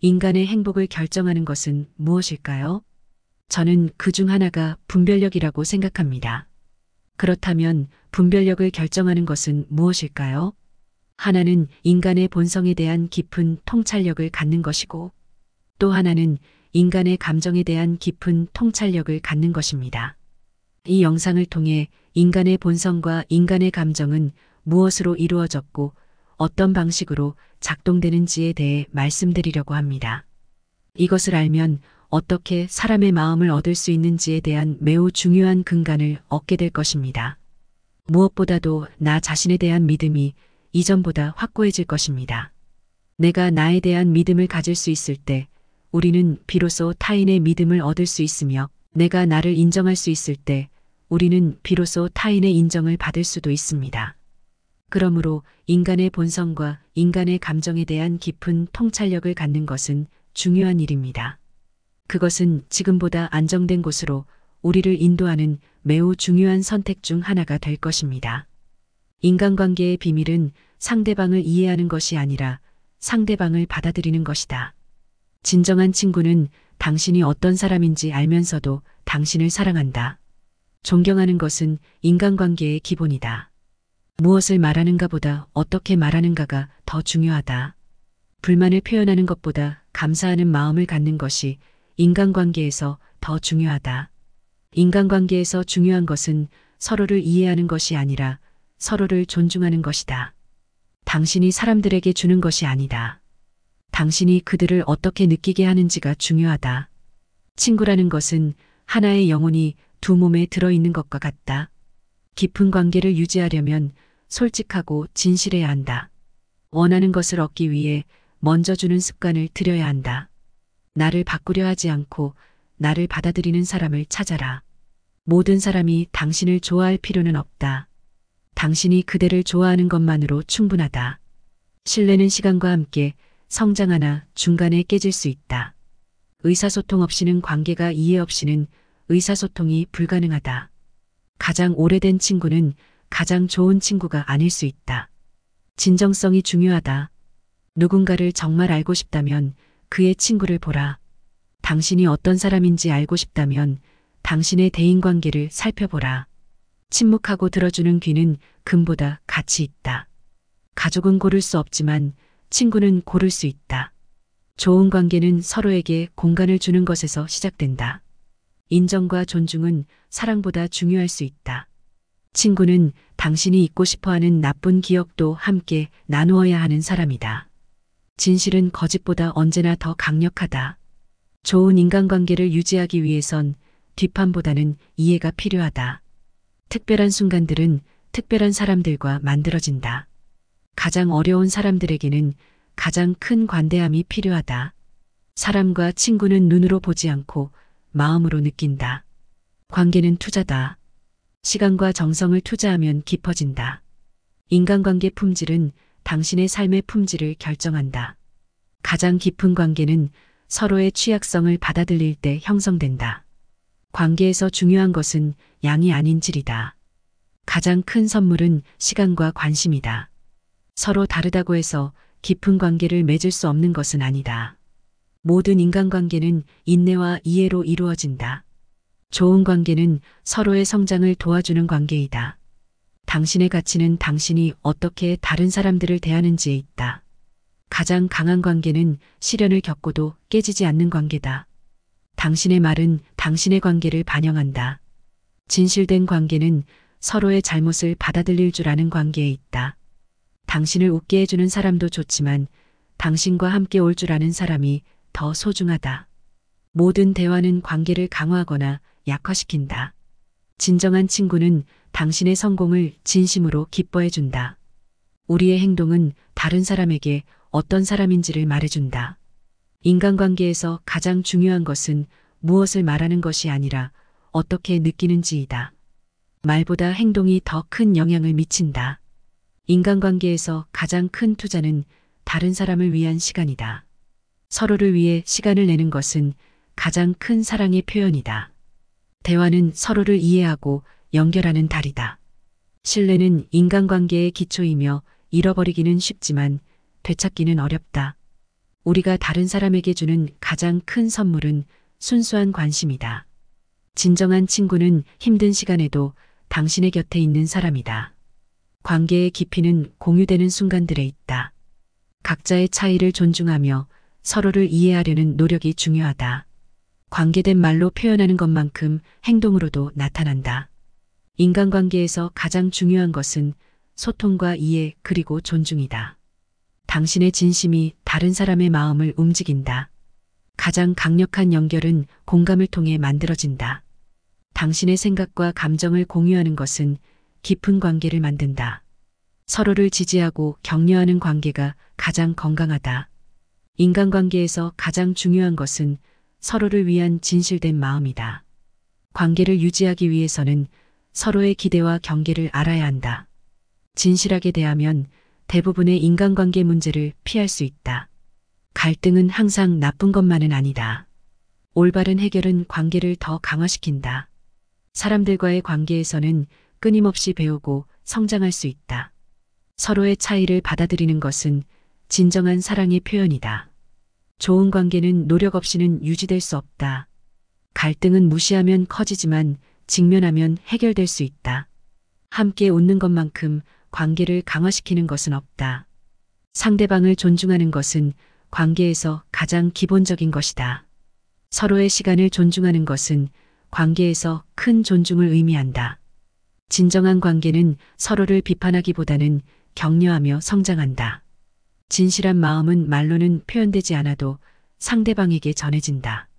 인간의 행복을 결정하는 것은 무엇일까요? 저는 그 중 하나가 분별력이라고 생각합니다. 그렇다면 분별력을 결정하는 것은 무엇일까요? 하나는 인간의 본성에 대한 깊은 통찰력을 갖는 것이고, 또 하나는 인간의 감정에 대한 깊은 통찰력을 갖는 것입니다. 이 영상을 통해 인간의 본성과 인간의 감정은 무엇으로 이루어졌고 어떤 방식으로 작동되는지에 대해 말씀드리려고 합니다. 이것을 알면 어떻게 사람의 마음을 얻을 수 있는지에 대한 매우 중요한 근간을 얻게 될 것입니다. 무엇보다도 나 자신에 대한 믿음이 이전보다 확고해질 것입니다. 내가 나에 대한 믿음을 가질 수 있을 때 우리는 비로소 타인의 믿음을 얻을 수 있으며, 내가 나를 인정할 수 있을 때 우리는 비로소 타인의 인정을 받을 수도 있습니다. 그러므로 인간의 본성과 인간의 감정에 대한 깊은 통찰력을 갖는 것은 중요한 일입니다. 그것은 지금보다 안정된 곳으로 우리를 인도하는 매우 중요한 선택 중 하나가 될 것입니다. 인간관계의 비밀은 상대방을 이해하는 것이 아니라 상대방을 받아들이는 것이다. 진정한 친구는 당신이 어떤 사람인지 알면서도 당신을 사랑한다. 존경하는 것은 인간관계의 기본이다. 무엇을 말하는가 보다 어떻게 말하는가가 더 중요하다. 불만을 표현하는 것보다 감사하는 마음을 갖는 것이 인간관계에서 더 중요하다. 인간관계에서 중요한 것은 서로를 이해하는 것이 아니라 서로를 존중하는 것이다. 당신이 사람들에게 주는 것이 아니다. 당신이 그들을 어떻게 느끼게 하는지가 중요하다. 친구라는 것은 하나의 영혼이 두 몸에 들어있는 것과 같다. 깊은 관계를 유지하려면 솔직하고 진실해야 한다. 원하는 것을 얻기 위해 먼저 주는 습관을 들여야 한다. 나를 바꾸려 하지 않고 나를 받아들이는 사람을 찾아라. 모든 사람이 당신을 좋아할 필요는 없다. 당신이 그대를 좋아하는 것만으로 충분하다. 신뢰는 시간과 함께 성장하나 중간에 깨질 수 있다. 의사소통 없이는 관계가, 이해 없이는 의사소통이 불가능하다. 가장 오래된 친구는 가장 좋은 친구가 아닐 수 있다. 진정성이 중요하다. 누군가를 정말 알고 싶다면 그의 친구를 보라. 당신이 어떤 사람인지 알고 싶다면 당신의 대인관계를 살펴보라. 침묵하고 들어주는 귀는 금보다 가치 있다. 가족은 고를 수 없지만 친구는 고를 수 있다. 좋은 관계는 서로에게 공간을 주는 것에서 시작된다. 인정과 존중은 사랑보다 중요할 수 있다. 친구는 당신이 잊고 싶어하는 나쁜 기억도 함께 나누어야 하는 사람이다. 진실은 거짓보다 언제나 더 강력하다. 좋은 인간관계를 유지하기 위해선 뒷판보다는 이해가 필요하다. 특별한 순간들은 특별한 사람들과 만들어진다. 가장 어려운 사람들에게는 가장 큰 관대함이 필요하다. 사람과 친구는 눈으로 보지 않고 마음으로 느낀다. 관계는 투자다. 시간과 정성을 투자하면 깊어진다. 인간관계 품질은 당신의 삶의 품질을 결정한다. 가장 깊은 관계는 서로의 취약성을 받아들일 때 형성된다. 관계에서 중요한 것은 양이 아닌 질이다. 가장 큰 선물은 시간과 관심이다. 서로 다르다고 해서 깊은 관계를 맺을 수 없는 것은 아니다. 모든 인간관계는 인내와 이해로 이루어진다. 좋은 관계는 서로의 성장을 도와주는 관계이다. 당신의 가치는 당신이 어떻게 다른 사람들을 대하는지에 있다. 가장 강한 관계는 시련을 겪고도 깨지지 않는 관계다. 당신의 말은 당신의 관계를 반영한다. 진실된 관계는 서로의 잘못을 받아들일 줄 아는 관계에 있다. 당신을 웃게 해주는 사람도 좋지만 당신과 함께 올 줄 아는 사람이 더 소중하다. 모든 대화는 관계를 강화하거나 약화시킨다. 진정한 친구는 당신의 성공을 진심으로 기뻐해준다. 우리의 행동은 다른 사람에게 어떤 사람인지를 말해준다. 인간관계에서 가장 중요한 것은 무엇을 말하는 것이 아니라 어떻게 느끼는지이다. 말보다 행동이 더 큰 영향을 미친다. 인간관계에서 가장 큰 투자는 다른 사람을 위한 시간이다. 서로를 위해 시간을 내는 것은 가장 큰 사랑의 표현이다. 대화는 서로를 이해하고 연결하는 다리다. 신뢰는 인간관계의 기초이며 잃어버리기는 쉽지만 되찾기는 어렵다. 우리가 다른 사람에게 주는 가장 큰 선물은 순수한 관심이다. 진정한 친구는 힘든 시간에도 당신의 곁에 있는 사람이다. 관계의 깊이는 공유되는 순간들에 있다. 각자의 차이를 존중하며 서로를 이해하려는 노력이 중요하다. 관계된 말로 표현하는 것만큼 행동으로도 나타난다. 인간관계에서 가장 중요한 것은 소통과 이해 그리고 존중이다. 당신의 진심이 다른 사람의 마음을 움직인다. 가장 강력한 연결은 공감을 통해 만들어진다. 당신의 생각과 감정을 공유하는 것은 깊은 관계를 만든다. 서로를 지지하고 격려하는 관계가 가장 건강하다. 인간관계에서 가장 중요한 것은 서로를 위한 진실된 마음이다. 관계를 유지하기 위해서는 서로의 기대와 경계를 알아야 한다. 진실하게 대하면 대부분의 인간관계 문제를 피할 수 있다. 갈등은 항상 나쁜 것만은 아니다. 올바른 해결은 관계를 더 강화시킨다. 사람들과의 관계에서는 끊임없이 배우고 성장할 수 있다. 서로의 차이를 받아들이는 것은 진정한 사랑의 표현이다. 좋은 관계는 노력 없이는 유지될 수 없다. 갈등은 무시하면 커지지만 직면하면 해결될 수 있다. 함께 웃는 것만큼 관계를 강화시키는 것은 없다. 상대방을 존중하는 것은 관계에서 가장 기본적인 것이다. 서로의 시간을 존중하는 것은 관계에서 큰 존중을 의미한다. 진정한 관계는 서로를 비판하기보다는 격려하며 성장한다. 진실한 마음은 말로는 표현되지 않아도 상대방에게 전해진다.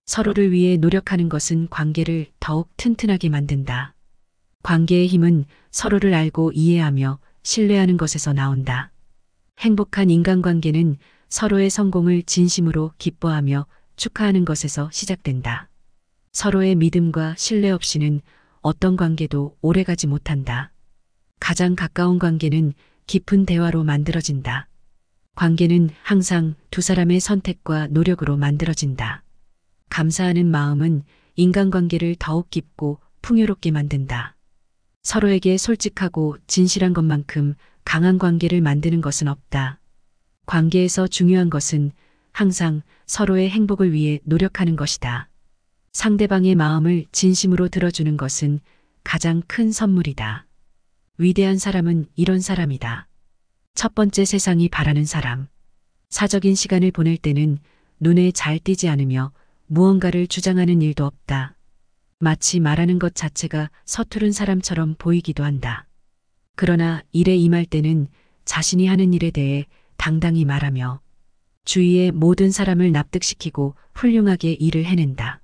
서로를 위해 노력하는 것은 관계를 더욱 튼튼하게 만든다. 관계의 힘은 서로를 알고 이해하며 신뢰하는 것에서 나온다. 행복한 인간관계는 서로의 성공을 진심으로 기뻐하며 축하하는 것에서 시작된다. 서로의 믿음과 신뢰 없이는 어떤 관계도 오래가지 못한다. 가장 가까운 관계는 깊은 대화로 만들어진다. 관계는 항상 두 사람의 선택과 노력으로 만들어진다. 감사하는 마음은 인간관계를 더욱 깊고 풍요롭게 만든다. 서로에게 솔직하고 진실한 것만큼 강한 관계를 만드는 것은 없다. 관계에서 중요한 것은 항상 서로의 행복을 위해 노력하는 것이다. 상대방의 마음을 진심으로 들어주는 것은 가장 큰 선물이다. 위대한 사람은 이런 사람이다. 첫 번째, 세상이 바라는 사람. 사적인 시간을 보낼 때는 눈에 잘 띄지 않으며 무언가를 주장하는 일도 없다. 마치 말하는 것 자체가 서투른 사람처럼 보이기도 한다. 그러나 일에 임할 때는 자신이 하는 일에 대해 당당히 말하며 주위의 모든 사람을 납득시키고 훌륭하게 일을 해낸다.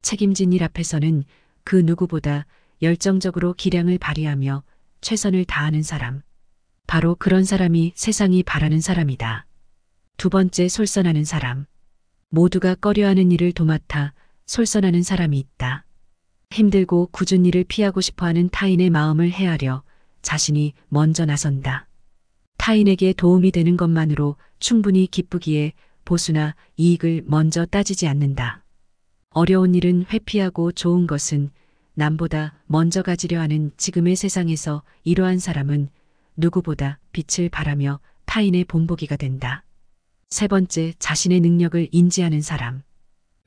책임진 일 앞에서는 그 누구보다 열정적으로 기량을 발휘하며 최선을 다하는 사람. 바로 그런 사람이 세상이 바라는 사람이다. 두 번째, 솔선하는 사람. 모두가 꺼려하는 일을 도맡아 솔선하는 사람이 있다. 힘들고 굳은 일을 피하고 싶어하는 타인의 마음을 헤아려 자신이 먼저 나선다. 타인에게 도움이 되는 것만으로 충분히 기쁘기에 보수나 이익을 먼저 따지지 않는다. 어려운 일은 회피하고 좋은 것은 남보다 먼저 가지려 하는 지금의 세상에서 이러한 사람은 누구보다 빛을 발하며 타인의 본보기가 된다. 세 번째, 자신의 능력을 인지하는 사람.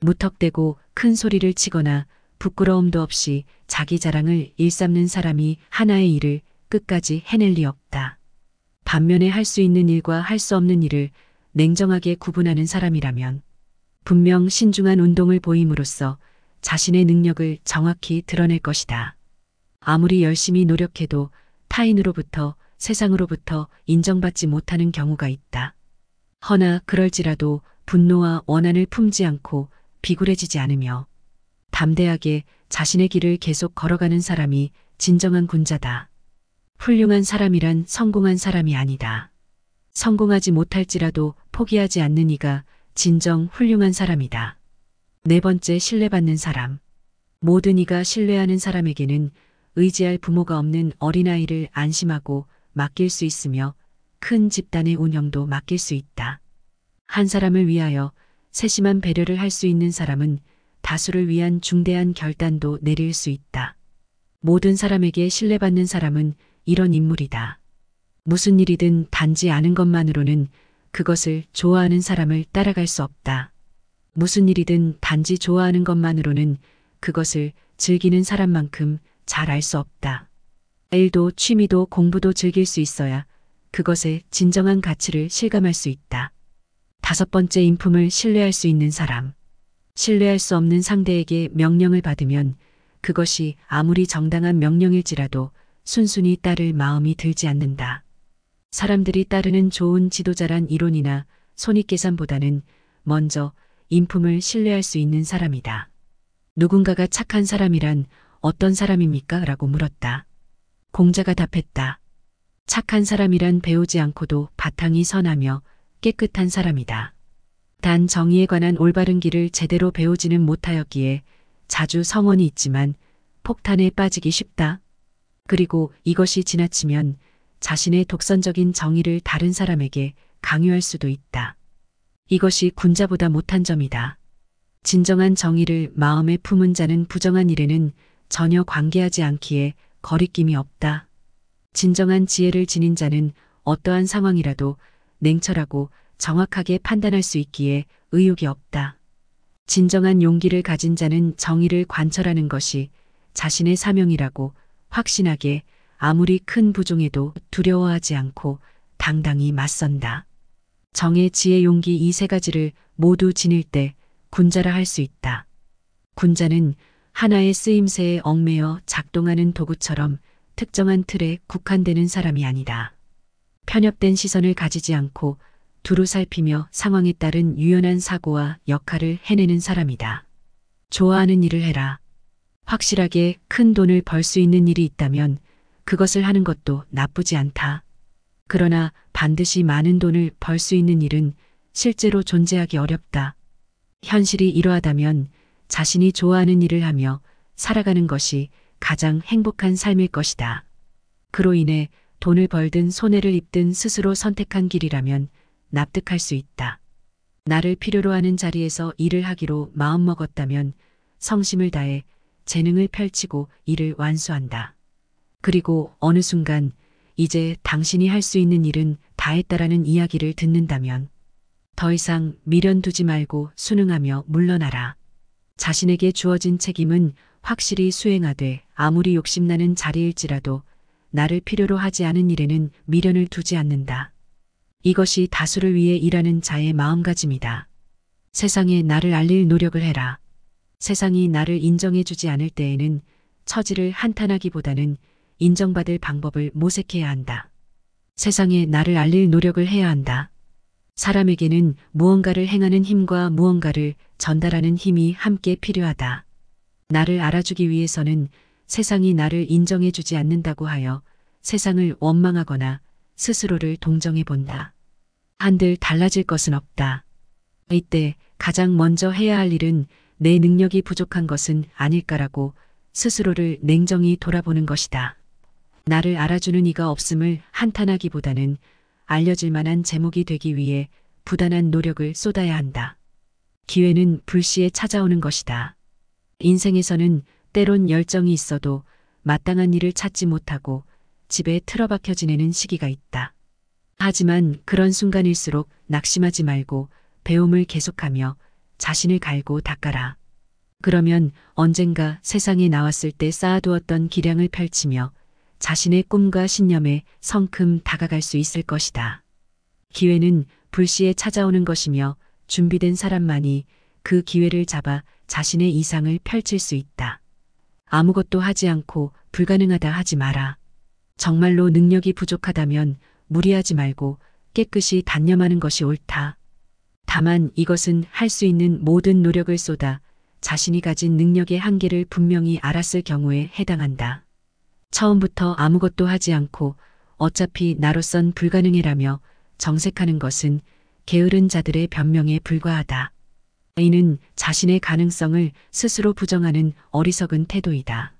무턱대고 큰 소리를 치거나 부끄러움도 없이 자기 자랑을 일삼는 사람이 하나의 일을 끝까지 해낼 리 없다. 반면에 할 수 있는 일과 할 수 없는 일을 냉정하게 구분하는 사람이라면 분명 신중한 운동을 보임으로써 자신의 능력을 정확히 드러낼 것이다. 아무리 열심히 노력해도 타인으로부터, 세상으로부터 인정받지 못하는 경우가 있다. 허나 그럴지라도 분노와 원한을 품지 않고 비굴해지지 않으며 담대하게 자신의 길을 계속 걸어가는 사람이 진정한 군자다. 훌륭한 사람이란 성공한 사람이 아니다. 성공하지 못할지라도 포기하지 않는 이가 진정 훌륭한 사람이다. 네 번째, 신뢰받는 사람. 모든 이가 신뢰하는 사람에게는 의지할 부모가 없는 어린아이를 안심하고 맡길 수 있으며 큰 집단의 운영도 맡길 수 있다. 한 사람을 위하여 세심한 배려를 할 수 있는 사람은 다수를 위한 중대한 결단도 내릴 수 있다. 모든 사람에게 신뢰받는 사람은 이런 인물이다. 무슨 일이든 단지 아는 것만으로는 그것을 좋아하는 사람을 따라갈 수 없다. 무슨 일이든 단지 좋아하는 것만으로는 그것을 즐기는 사람만큼 잘 알 수 없다. 일도 취미도 공부도 즐길 수 있어야 그것의 진정한 가치를 실감할 수 있다. 5번째, 인품을 신뢰할 수 있는 사람. 신뢰할 수 없는 상대에게 명령을 받으면 그것이 아무리 정당한 명령일지라도 순순히 따를 마음이 들지 않는다. 사람들이 따르는 좋은 지도자란 이론이나 손익계산보다는 먼저 인품을 신뢰할 수 있는 사람이다. 누군가가 착한 사람이란 어떤 사람입니까? 라고 물었다. 공자가 답했다. 착한 사람이란 배우지 않고도 바탕이 선하며 깨끗한 사람이다. 단 정의에 관한 올바른 길을 제대로 배우지는 못하였기에 자주 성언이 있지만 폭탄에 빠지기 쉽다. 그리고 이것이 지나치면 자신의 독선적인 정의를 다른 사람에게 강요할 수도 있다. 이것이 군자보다 못한 점이다. 진정한 정의를 마음에 품은 자는 부정한 일에는 전혀 관계하지 않기에 거리낌이 없다. 진정한 지혜를 지닌 자는 어떠한 상황이라도 냉철하고 정확하게 판단할 수 있기에 의욕이 없다. 진정한 용기를 가진 자는 정의를 관철하는 것이 자신의 사명이라고 확신하게 아무리 큰 부종에도 두려워하지 않고 당당히 맞선다. 정의, 지혜, 용기 이 3가지를 모두 지닐 때 군자라 할 수 있다. 군자는 하나의 쓰임새에 얽매여 작동하는 도구처럼 특정한 틀에 국한되는 사람이 아니다. 편협된 시선을 가지지 않고 두루 살피며 상황에 따른 유연한 사고와 역할을 해내는 사람이다. 좋아하는 일을 해라. 확실하게 큰 돈을 벌 수 있는 일이 있다면 그것을 하는 것도 나쁘지 않다. 그러나 반드시 많은 돈을 벌 수 있는 일은 실제로 존재하기 어렵다. 현실이 이러하다면 자신이 좋아하는 일을 하며 살아가는 것이 가장 행복한 삶일 것이다. 그로 인해 돈을 벌든 손해를 입든 스스로 선택한 길이라면 납득할 수 있다. 나를 필요로 하는 자리에서 일을 하기로 마음먹었다면 성심을 다해 재능을 펼치고 일을 완수한다. 그리고 어느 순간 이제 당신이 할 수 있는 일은 다 했다라는 이야기를 듣는다면 더 이상 미련 두지 말고 순응하며 물러나라. 자신에게 주어진 책임은 확실히 수행하되 아무리 욕심나는 자리일지라도 나를 필요로 하지 않은 일에는 미련을 두지 않는다. 이것이 다수를 위해 일하는 자의 마음가짐이다. 세상에 나를 알릴 노력을 해라. 세상이 나를 인정해주지 않을 때에는 처지를 한탄하기보다는 인정받을 방법을 모색해야 한다. 세상에 나를 알릴 노력을 해야 한다. 사람에게는 무언가를 행하는 힘과 무언가를 전달하는 힘이 함께 필요하다. 나를 알아주기 위해서는 세상이 나를 인정해주지 않는다고 하여 세상을 원망하거나 스스로를 동정해 본다. 한들 달라질 것은 없다. 이때 가장 먼저 해야 할 일은 내 능력이 부족한 것은 아닐까라고 스스로를 냉정히 돌아보는 것이다. 나를 알아주는 이가 없음을 한탄하기보다는 알려질 만한 제목이 되기 위해 부단한 노력을 쏟아야 한다. 기회는 불시에 찾아오는 것이다. 인생에서는 때론 열정이 있어도 마땅한 일을 찾지 못하고 집에 틀어박혀 지내는 시기가 있다. 하지만 그런 순간일수록 낙심하지 말고 배움을 계속하며 자신을 갈고 닦아라. 그러면 언젠가 세상에 나왔을 때 쌓아두었던 기량을 펼치며 자신의 꿈과 신념에 성큼 다가갈 수 있을 것이다. 기회는 불시에 찾아오는 것이며 준비된 사람만이 그 기회를 잡아 자신의 이상을 펼칠 수 있다. 아무것도 하지 않고 불가능하다 하지 마라. 정말로 능력이 부족하다면 무리하지 말고 깨끗이 단념하는 것이 옳다. 다만 이것은 할 수 있는 모든 노력을 쏟아 자신이 가진 능력의 한계를 분명히 알았을 경우에 해당한다. 처음부터 아무것도 하지 않고 어차피 나로선 불가능해라며 정색하는 것은 게으른 자들의 변명에 불과하다. 이는 자신의 가능성을 스스로 부정하는 어리석은 태도이다.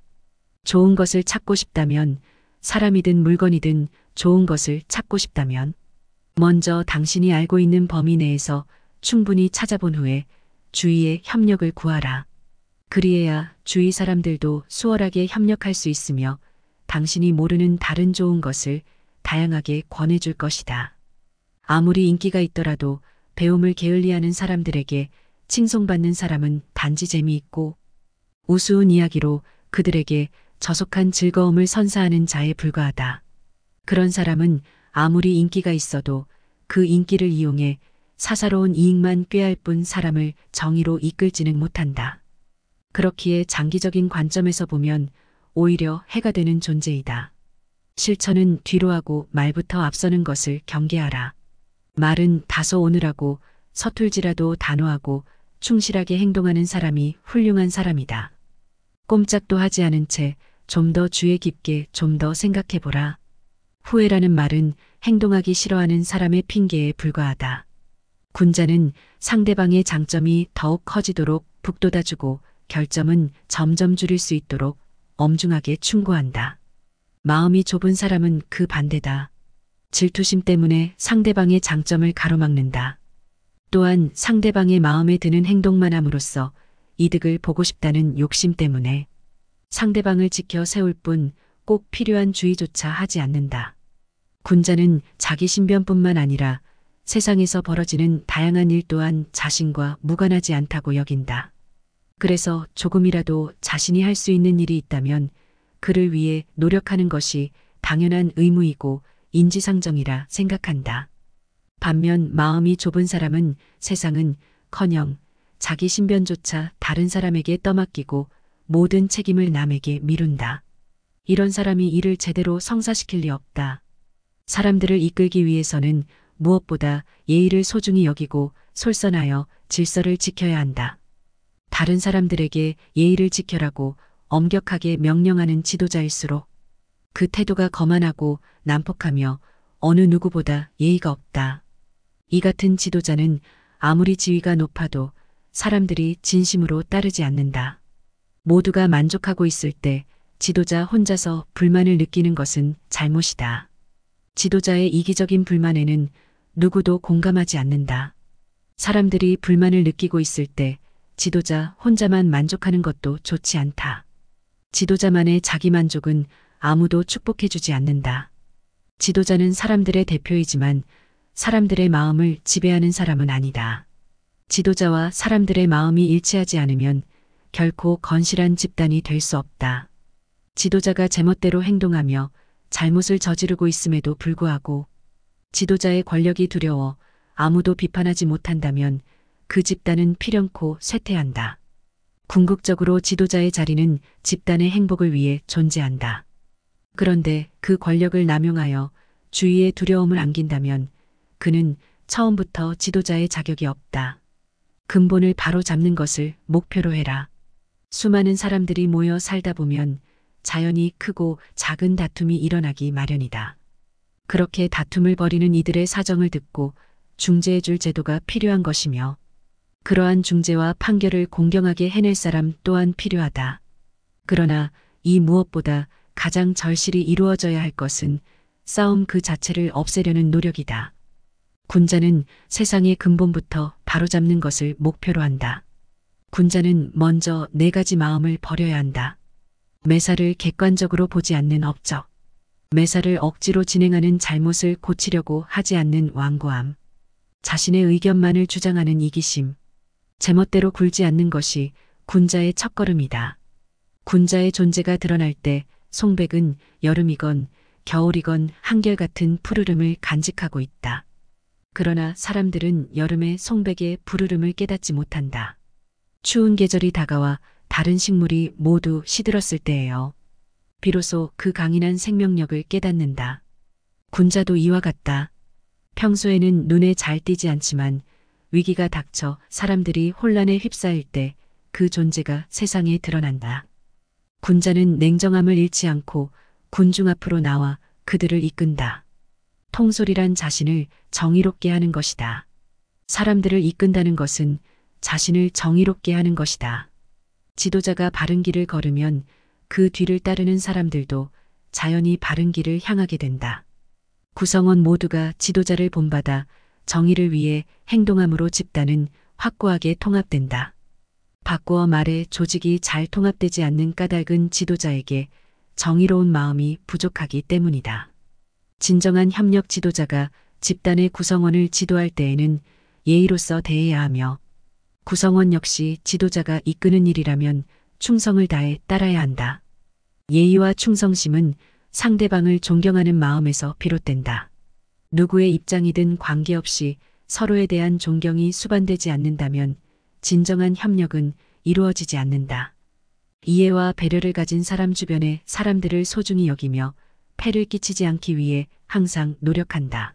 좋은 것을 찾고 싶다면, 사람이든 물건이든 좋은 것을 찾고 싶다면 먼저 당신이 알고 있는 범위 내에서 충분히 찾아본 후에 주위의 협력을 구하라. 그리해야 주위 사람들도 수월하게 협력할 수 있으며 당신이 모르는 다른 좋은 것을 다양하게 권해줄 것이다. 아무리 인기가 있더라도 배움을 게을리하는 사람들에게 칭송받는 사람은 단지 재미있고 우스운 이야기로 그들에게 저속한 즐거움을 선사하는 자에 불과하다. 그런 사람은 아무리 인기가 있어도 그 인기를 이용해 사사로운 이익만 꾀할 뿐 사람을 정의로 이끌지는 못한다. 그렇기에 장기적인 관점에서 보면 오히려 해가 되는 존재이다. 실천은 뒤로 하고 말부터 앞서는 것을 경계하라. 말은 다소 오늘하고 서툴지라도 단호하고 충실하게 행동하는 사람이 훌륭한 사람이다. 꼼짝도 하지 않은 채 좀 더 주의 깊게 좀 더 생각해보라. 후회라는 말은 행동하기 싫어하는 사람의 핑계에 불과하다. 군자는 상대방의 장점이 더욱 커지도록 북돋아주고 결점은 점점 줄일 수 있도록 엄중하게 충고한다. 마음이 좁은 사람은 그 반대다. 질투심 때문에 상대방의 장점을 가로막는다. 또한 상대방의 마음에 드는 행동만 함으로써 이득을 보고 싶다는 욕심 때문에 상대방을 지켜 세울 뿐 꼭 필요한 주의조차 하지 않는다. 군자는 자기 신변뿐만 아니라 세상에서 벌어지는 다양한 일 또한 자신과 무관하지 않다고 여긴다. 그래서 조금이라도 자신이 할 수 있는 일이 있다면 그를 위해 노력하는 것이 당연한 의무이고 인지상정이라 생각한다. 반면 마음이 좁은 사람은 세상은 커녕 자기 신변조차 다른 사람에게 떠맡기고 모든 책임을 남에게 미룬다. 이런 사람이 일을 제대로 성사시킬 리 없다. 사람들을 이끌기 위해서는 무엇보다 예의를 소중히 여기고 솔선하여 질서를 지켜야 한다. 다른 사람들에게 예의를 지켜라고 엄격하게 명령하는 지도자일수록 그 태도가 거만하고 난폭하며 어느 누구보다 예의가 없다. 이 같은 지도자는 아무리 지위가 높아도 사람들이 진심으로 따르지 않는다. 모두가 만족하고 있을 때 지도자 혼자서 불만을 느끼는 것은 잘못이다. 지도자의 이기적인 불만에는 누구도 공감하지 않는다. 사람들이 불만을 느끼고 있을 때 지도자 혼자만 만족하는 것도 좋지 않다. 지도자만의 자기 만족은 아무도 축복해주지 않는다. 지도자는 사람들의 대표이지만 사람들의 마음을 지배하는 사람은 아니다. 지도자와 사람들의 마음이 일치하지 않으면 결코 건실한 집단이 될 수 없다. 지도자가 제멋대로 행동하며 잘못을 저지르고 있음에도 불구하고 지도자의 권력이 두려워 아무도 비판하지 못한다면 그 집단은 필연코 쇠퇴한다. 궁극적으로 지도자의 자리는 집단의 행복을 위해 존재한다. 그런데 그 권력을 남용하여 주위에 두려움을 안긴다면 그는 처음부터 지도자의 자격이 없다. 근본을 바로 잡는 것을 목표로 해라. 수많은 사람들이 모여 살다 보면 자연히 크고 작은 다툼이 일어나기 마련이다. 그렇게 다툼을 벌이는 이들의 사정을 듣고 중재해줄 제도가 필요한 것이며 그러한 중재와 판결을 공정하게 해낼 사람 또한 필요하다. 그러나 이 무엇보다 가장 절실히 이루어져야 할 것은 싸움 그 자체를 없애려는 노력이다. 군자는 세상의 근본부터 바로잡는 것을 목표로 한다. 군자는 먼저 네 가지 마음을 버려야 한다. 매사를 객관적으로 보지 않는 업적, 매사를 억지로 진행하는 잘못을 고치려고 하지 않는 완고함, 자신의 의견만을 주장하는 이기심, 제멋대로 굴지 않는 것이 군자의 첫걸음이다. 군자의 존재가 드러날 때 송백은 여름이건 겨울이건 한결같은 푸르름을 간직하고 있다. 그러나 사람들은 여름의 송백의 푸르름을 깨닫지 못한다. 추운 계절이 다가와 다른 식물이 모두 시들었을 때예요. 비로소 그 강인한 생명력을 깨닫는다. 군자도 이와 같다. 평소에는 눈에 잘 띄지 않지만 위기가 닥쳐 사람들이 혼란에 휩싸일 때 그 존재가 세상에 드러난다. 군자는 냉정함을 잃지 않고 군중 앞으로 나와 그들을 이끈다. 통솔이란 자신을 정의롭게 하는 것이다. 사람들을 이끈다는 것은 자신을 정의롭게 하는 것이다. 지도자가 바른 길을 걸으면 그 뒤를 따르는 사람들도 자연히 바른 길을 향하게 된다. 구성원 모두가 지도자를 본받아 정의를 위해 행동함으로 집단은 확고하게 통합된다. 바꾸어 말해 조직이 잘 통합되지 않는 까닭은 지도자에게 정의로운 마음이 부족하기 때문이다. 진정한 협력 지도자가 집단의 구성원을 지도할 때에는 예의로서 대해야 하며 구성원 역시 지도자가 이끄는 일이라면 충성을 다해 따라야 한다. 예의와 충성심은 상대방을 존경하는 마음에서 비롯된다. 누구의 입장이든 관계없이 서로에 대한 존경이 수반되지 않는다면 진정한 협력은 이루어지지 않는다. 이해와 배려를 가진 사람 주변의 사람들을 소중히 여기며 폐를 끼치지 않기 위해 항상 노력한다.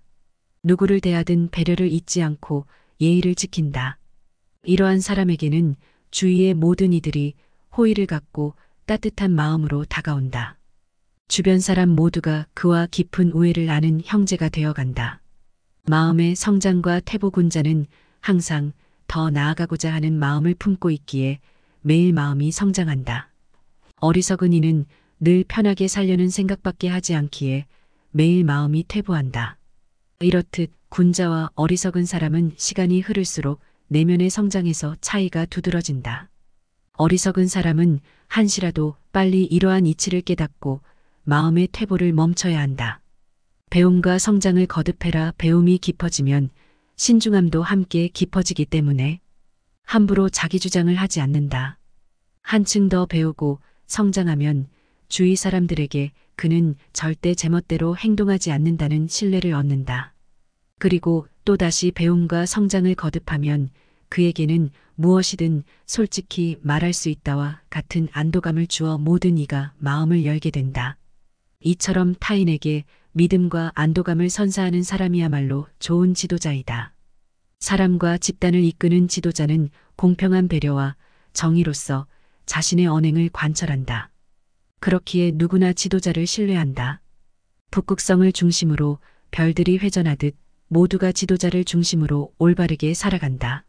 누구를 대하든 배려를 잊지 않고 예의를 지킨다. 이러한 사람에게는 주위의 모든 이들이 호의를 갖고 따뜻한 마음으로 다가온다. 주변 사람 모두가 그와 깊은 우애를 아는 형제가 되어간다. 마음의 성장과 퇴보군자는 항상 더 나아가고자 하는 마음을 품고 있기에 매일 마음이 성장한다. 어리석은 이는 늘 편하게 살려는 생각밖에 하지 않기에 매일 마음이 퇴보한다. 이렇듯 군자와 어리석은 사람은 시간이 흐를수록 내면의 성장에서 차이가 두드러진다. 어리석은 사람은 한시라도 빨리 이러한 이치를 깨닫고 마음의 퇴보를 멈춰야 한다. 배움과 성장을 거듭해라. 배움이 깊어지면 신중함도 함께 깊어지기 때문에 함부로 자기 주장을 하지 않는다. 한층 더 배우고 성장하면 주위 사람들에게 그는 절대 제멋대로 행동하지 않는다는 신뢰를 얻는다. 그리고 또다시 배움과 성장을 거듭하면 그에게는 무엇이든 솔직히 말할 수 있다와 같은 안도감을 주어 모든 이가 마음을 열게 된다. 이처럼 타인에게 믿음과 안도감을 선사하는 사람이야말로 좋은 지도자이다. 사람과 집단을 이끄는 지도자는 공평한 배려와 정의로서 자신의 언행을 관철한다. 그렇기에 누구나 지도자를 신뢰한다. 북극성을 중심으로 별들이 회전하듯 모두가 지도자를 중심으로 올바르게 살아간다.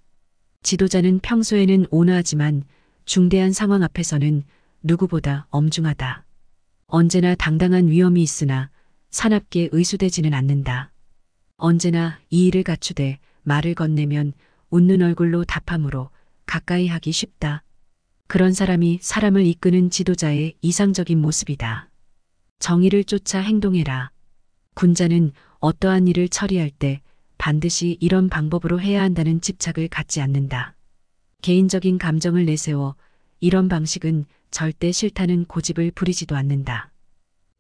지도자는 평소에는 온화하지만 중대한 상황 앞에서는 누구보다 엄중하다. 언제나 당당한 위엄이 있으나 사납게 의수되지는 않는다. 언제나 이의를 갖추되 말을 건네면 웃는 얼굴로 답함으로 가까이 하기 쉽다. 그런 사람이 사람을 이끄는 지도자의 이상적인 모습이다. 정의를 쫓아 행동해라. 군자는 어떠한 일을 처리할 때 반드시 이런 방법으로 해야 한다는 집착을 갖지 않는다. 개인적인 감정을 내세워 이런 방식은 절대 싫다는 고집을 부리지도 않는다.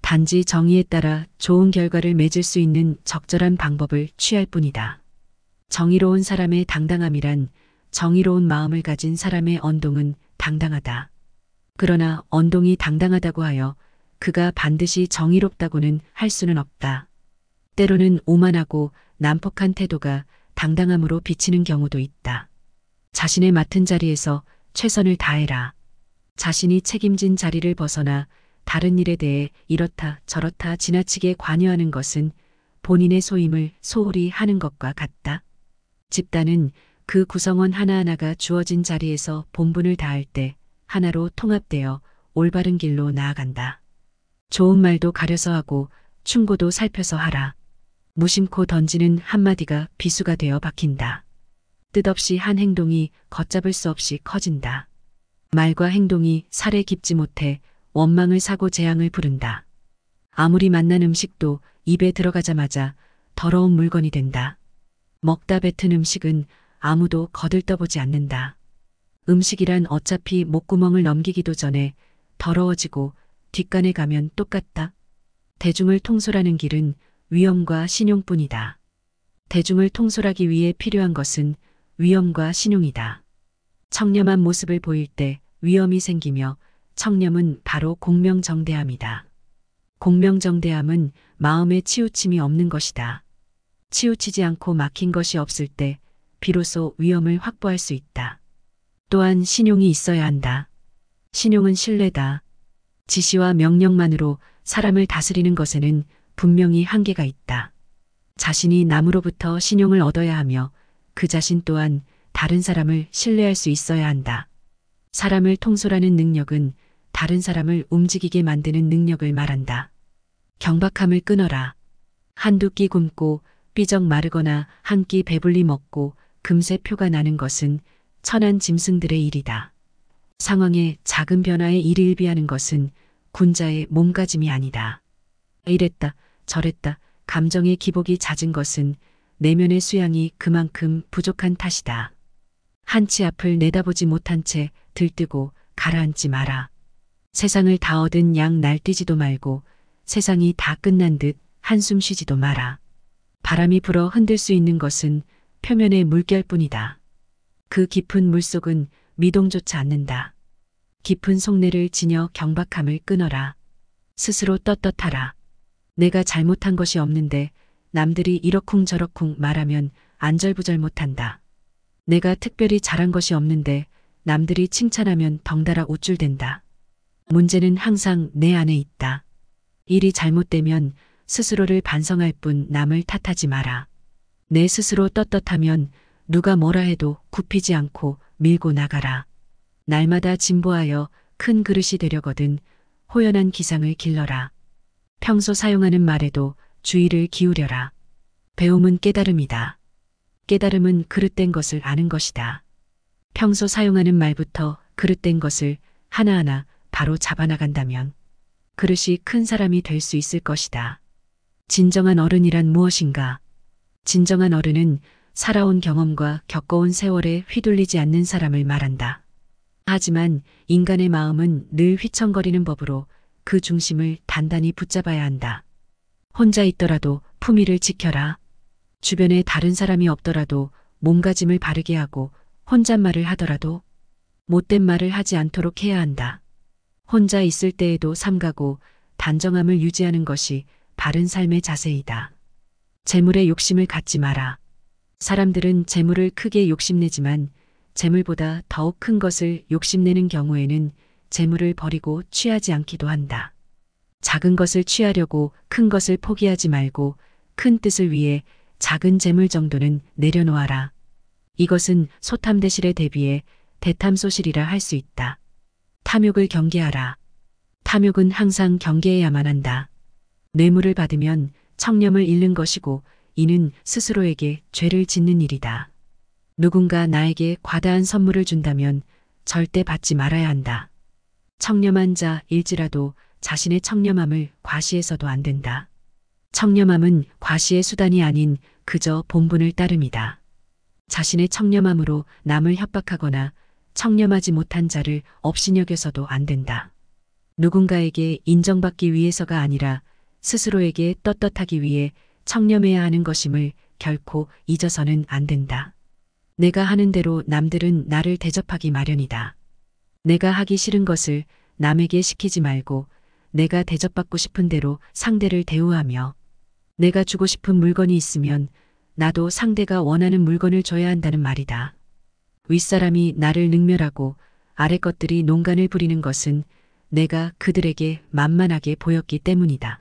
단지 정의에 따라 좋은 결과를 맺을 수 있는 적절한 방법을 취할 뿐이다. 정의로운 사람의 당당함이란 정의로운 마음을 가진 사람의 언동은 당당하다. 그러나 언동이 당당하다고 하여 그가 반드시 정의롭다고는 할 수는 없다. 때로는 오만하고 난폭한 태도가 당당함으로 비치는 경우도 있다. 자신의 맡은 자리에서 최선을 다해라. 자신이 책임진 자리를 벗어나 다른 일에 대해 이렇다 저렇다 지나치게 관여하는 것은 본인의 소임을 소홀히 하는 것과 같다. 집단은 그 구성원 하나하나가 주어진 자리에서 본분을 다할 때 하나로 통합되어 올바른 길로 나아간다. 좋은 말도 가려서 하고 충고도 살펴서 하라. 무심코 던지는 한마디가 비수가 되어 박힌다. 뜻없이 한 행동이 걷잡을 수 없이 커진다. 말과 행동이 살에 깊지 못해 원망을 사고 재앙을 부른다. 아무리 맛난 음식도 입에 들어가자마자 더러운 물건이 된다. 먹다 뱉은 음식은 아무도 거들떠보지 않는다. 음식이란 어차피 목구멍을 넘기기도 전에 더러워지고 뒷간에 가면 똑같다. 대중을 통솔하는 길은 위엄과 신용뿐이다. 대중을 통솔하기 위해 필요한 것은 위엄과 신용이다. 청렴한 모습을 보일 때 위엄이 생기며 청렴은 바로 공명정대함이다. 공명정대함은 마음에 치우침이 없는 것이다. 치우치지 않고 막힌 것이 없을 때 비로소 위엄을 확보할 수 있다. 또한 신용이 있어야 한다. 신용은 신뢰다. 지시와 명령만으로 사람을 다스리는 것에는 분명히 한계가 있다. 자신이 남으로부터 신용을 얻어야 하며 그 자신 또한 다른 사람을 신뢰할 수 있어야 한다. 사람을 통솔하는 능력은 다른 사람을 움직이게 만드는 능력을 말한다. 경박함을 끊어라. 한두 끼 굶고 삐적 마르거나 한 끼 배불리 먹고 금세 표가 나는 것은 천한 짐승들의 일이다. 상황의 작은 변화에 일일비하는 것은 군자의 몸가짐이 아니다. 이랬다 저랬다 감정의 기복이 잦은 것은 내면의 수양이 그만큼 부족한 탓이다. 한치 앞을 내다보지 못한 채 들뜨고 가라앉지 마라. 세상을 다 얻은 양 날뛰지도 말고 세상이 다 끝난 듯 한숨 쉬지도 마라. 바람이 불어 흔들 수 있는 것은 표면의 물결뿐이다. 그 깊은 물속은 미동조차 않는다. 깊은 속내를 지녀 경박함을 끊어라. 스스로 떳떳하라. 내가 잘못한 것이 없는데 남들이 이러쿵저러쿵 말하면 안절부절 못한다. 내가 특별히 잘한 것이 없는데 남들이 칭찬하면 덩달아 우쭐댄다. 문제는 항상 내 안에 있다. 일이 잘못되면 스스로를 반성할 뿐 남을 탓하지 마라. 내 스스로 떳떳하면 누가 뭐라 해도 굽히지 않고 밀고 나가라. 날마다 진보하여 큰 그릇이 되려거든 호연한 기상을 길러라. 평소 사용하는 말에도 주의를 기울여라. 배움은 깨달음이다. 깨달음은 그릇된 것을 아는 것이다. 평소 사용하는 말부터 그릇된 것을 하나하나 바로 잡아나간다면 그릇이 큰 사람이 될 수 있을 것이다. 진정한 어른이란 무엇인가? 진정한 어른은 살아온 경험과 겪어온 세월에 휘둘리지 않는 사람을 말한다. 하지만 인간의 마음은 늘 휘청거리는 법으로 그 중심을 단단히 붙잡아야 한다. 혼자 있더라도 품위를 지켜라. 주변에 다른 사람이 없더라도 몸가짐을 바르게 하고 혼잣말을 하더라도 못된 말을 하지 않도록 해야 한다. 혼자 있을 때에도 삼가고 단정함을 유지하는 것이 바른 삶의 자세이다. 재물에 욕심을 갖지 마라. 사람들은 재물을 크게 욕심내지만 재물보다 더욱 큰 것을 욕심내는 경우에는 재물을 버리고 취하지 않기도 한다. 작은 것을 취하려고 큰 것을 포기하지 말고 큰 뜻을 위해 작은 재물 정도는 내려놓아라. 이것은 소탐대실에 대비해 대탐소실이라 할 수 있다. 탐욕을 경계하라. 탐욕은 항상 경계해야만 한다. 뇌물을 받으면 청렴을 잃는 것이고 이는 스스로에게 죄를 짓는 일이다. 누군가 나에게 과다한 선물을 준다면 절대 받지 말아야 한다. 청렴한 자일지라도 자신의 청렴함을 과시해서도 안 된다. 청렴함은 과시의 수단이 아닌 그저 본분을 따름이다. 자신의 청렴함으로 남을 협박하거나 청렴하지 못한 자를 업신여겨서도 안 된다. 누군가에게 인정받기 위해서가 아니라 스스로에게 떳떳하기 위해 청렴해야 하는 것임을 결코 잊어서는 안 된다. 내가 하는 대로 남들은 나를 대접하기 마련이다. 내가 하기 싫은 것을 남에게 시키지 말고 내가 대접받고 싶은 대로 상대를 대우하며 내가 주고 싶은 물건이 있으면 나도 상대가 원하는 물건을 줘야 한다는 말이다. 윗사람이 나를 능멸하고 아래 것들이 농간을 부리는 것은 내가 그들에게 만만하게 보였기 때문이다.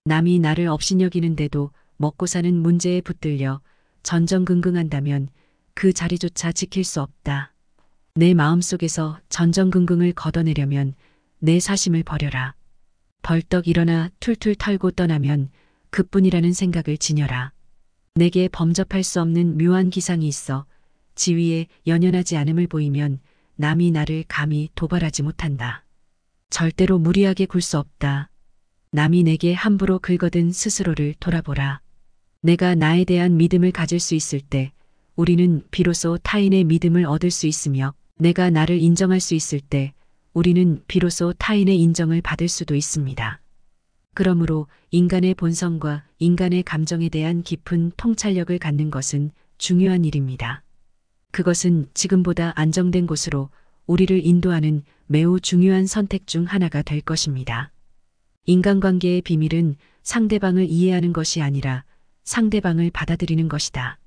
남이 나를 업신여기는데도 먹고 사는 문제에 붙들려 전전긍긍한다면 그 자리조차 지킬 수 없다. 내 마음속에서 전전긍긍을 걷어내려면 내 사심을 버려라. 벌떡 일어나 툴툴 털고 떠나면 그뿐이라는 생각을 지녀라. 내게 범접할 수 없는 묘한 기상이 있어 지위에 연연하지 않음을 보이면 남이 나를 감히 도발하지 못한다. 절대로 무리하게 굴 수 없다. 남이 내게 함부로 긁어든 스스로를 돌아보라. 내가 나에 대한 믿음을 가질 수 있을 때 우리는 비로소 타인의 믿음을 얻을 수 있으며 내가 나를 인정할 수 있을 때 우리는 비로소 타인의 인정을 받을 수도 있습니다. 그러므로 인간의 본성과 인간의 감정에 대한 깊은 통찰력을 갖는 것은 중요한 일입니다. 그것은 지금보다 안정된 곳으로 우리를 인도하는 매우 중요한 선택 중 하나가 될 것입니다. 인간관계의 비밀은 상대방을 이해하는 것이 아니라 상대방을 받아들이는 것이다.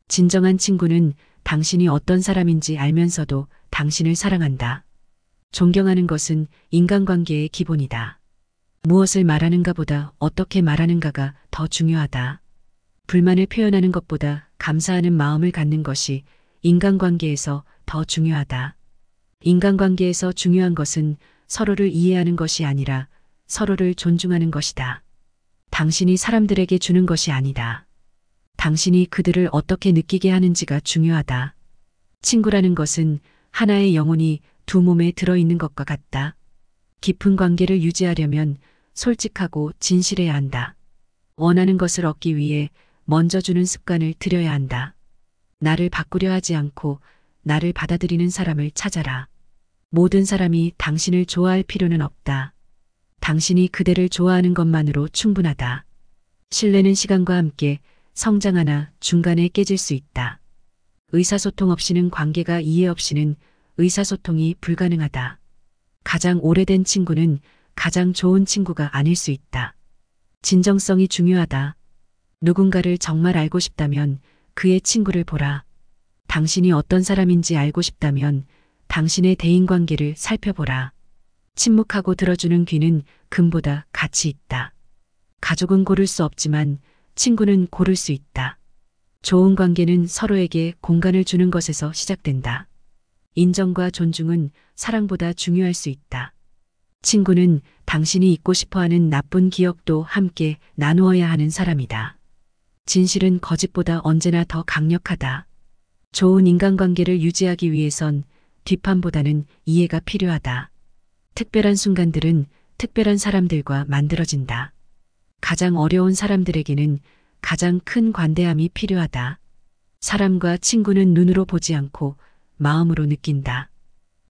진정한 친구는 당신이 어떤 사람인지 알면서도 당신을 사랑한다. 존경하는 것은 인간관계의 기본이다. 무엇을 말하는가보다 어떻게 말하는가가 더 중요하다. 불만을 표현하는 것보다 감사하는 마음을 갖는 것이 인간관계에서 더 중요하다. 인간관계에서 중요한 것은 서로를 이해하는 것이 아니라 서로를 존중하는 것이다. 당신이 사람들에게 주는 것이 아니다. 당신이 그들을 어떻게 느끼게 하는지가 중요하다. 친구라는 것은 하나의 영혼이 두 몸에 들어있는 것과 같다. 깊은 관계를 유지하려면 솔직하고 진실해야 한다. 원하는 것을 얻기 위해 먼저 주는 습관을 들여야 한다. 나를 바꾸려 하지 않고 나를 받아들이는 사람을 찾아라. 모든 사람이 당신을 좋아할 필요는 없다. 당신이 그대를 좋아하는 것만으로 충분하다. 신뢰는 시간과 함께 성장하나 중간에 깨질 수 있다. 의사소통 없이는 관계가 이해 없이는 의사소통이 불가능하다. 가장 오래된 친구는 가장 좋은 친구가 아닐 수 있다. 진정성이 중요하다. 누군가를 정말 알고 싶다면 그의 친구를 보라. 당신이 어떤 사람인지 알고 싶다면 당신의 대인관계를 살펴보라. 침묵하고 들어주는 귀는 금보다 가치 있다. 가족은 고를 수 없지만 친구는 고를 수 있다. 좋은 관계는 서로에게 공간을 주는 것에서 시작된다. 인정과 존중은 사랑보다 중요할 수 있다. 친구는 당신이 잊고 싶어하는 나쁜 기억도 함께 나누어야 하는 사람이다. 진실은 거짓보다 언제나 더 강력하다. 좋은 인간관계를 유지하기 위해선 뒷판보다는 이해가 필요하다. 특별한 순간들은 특별한 사람들과 만들어진다. 가장 어려운 사람들에게는 가장 큰 관대함이 필요하다. 사람과 친구는 눈으로 보지 않고 마음으로 느낀다.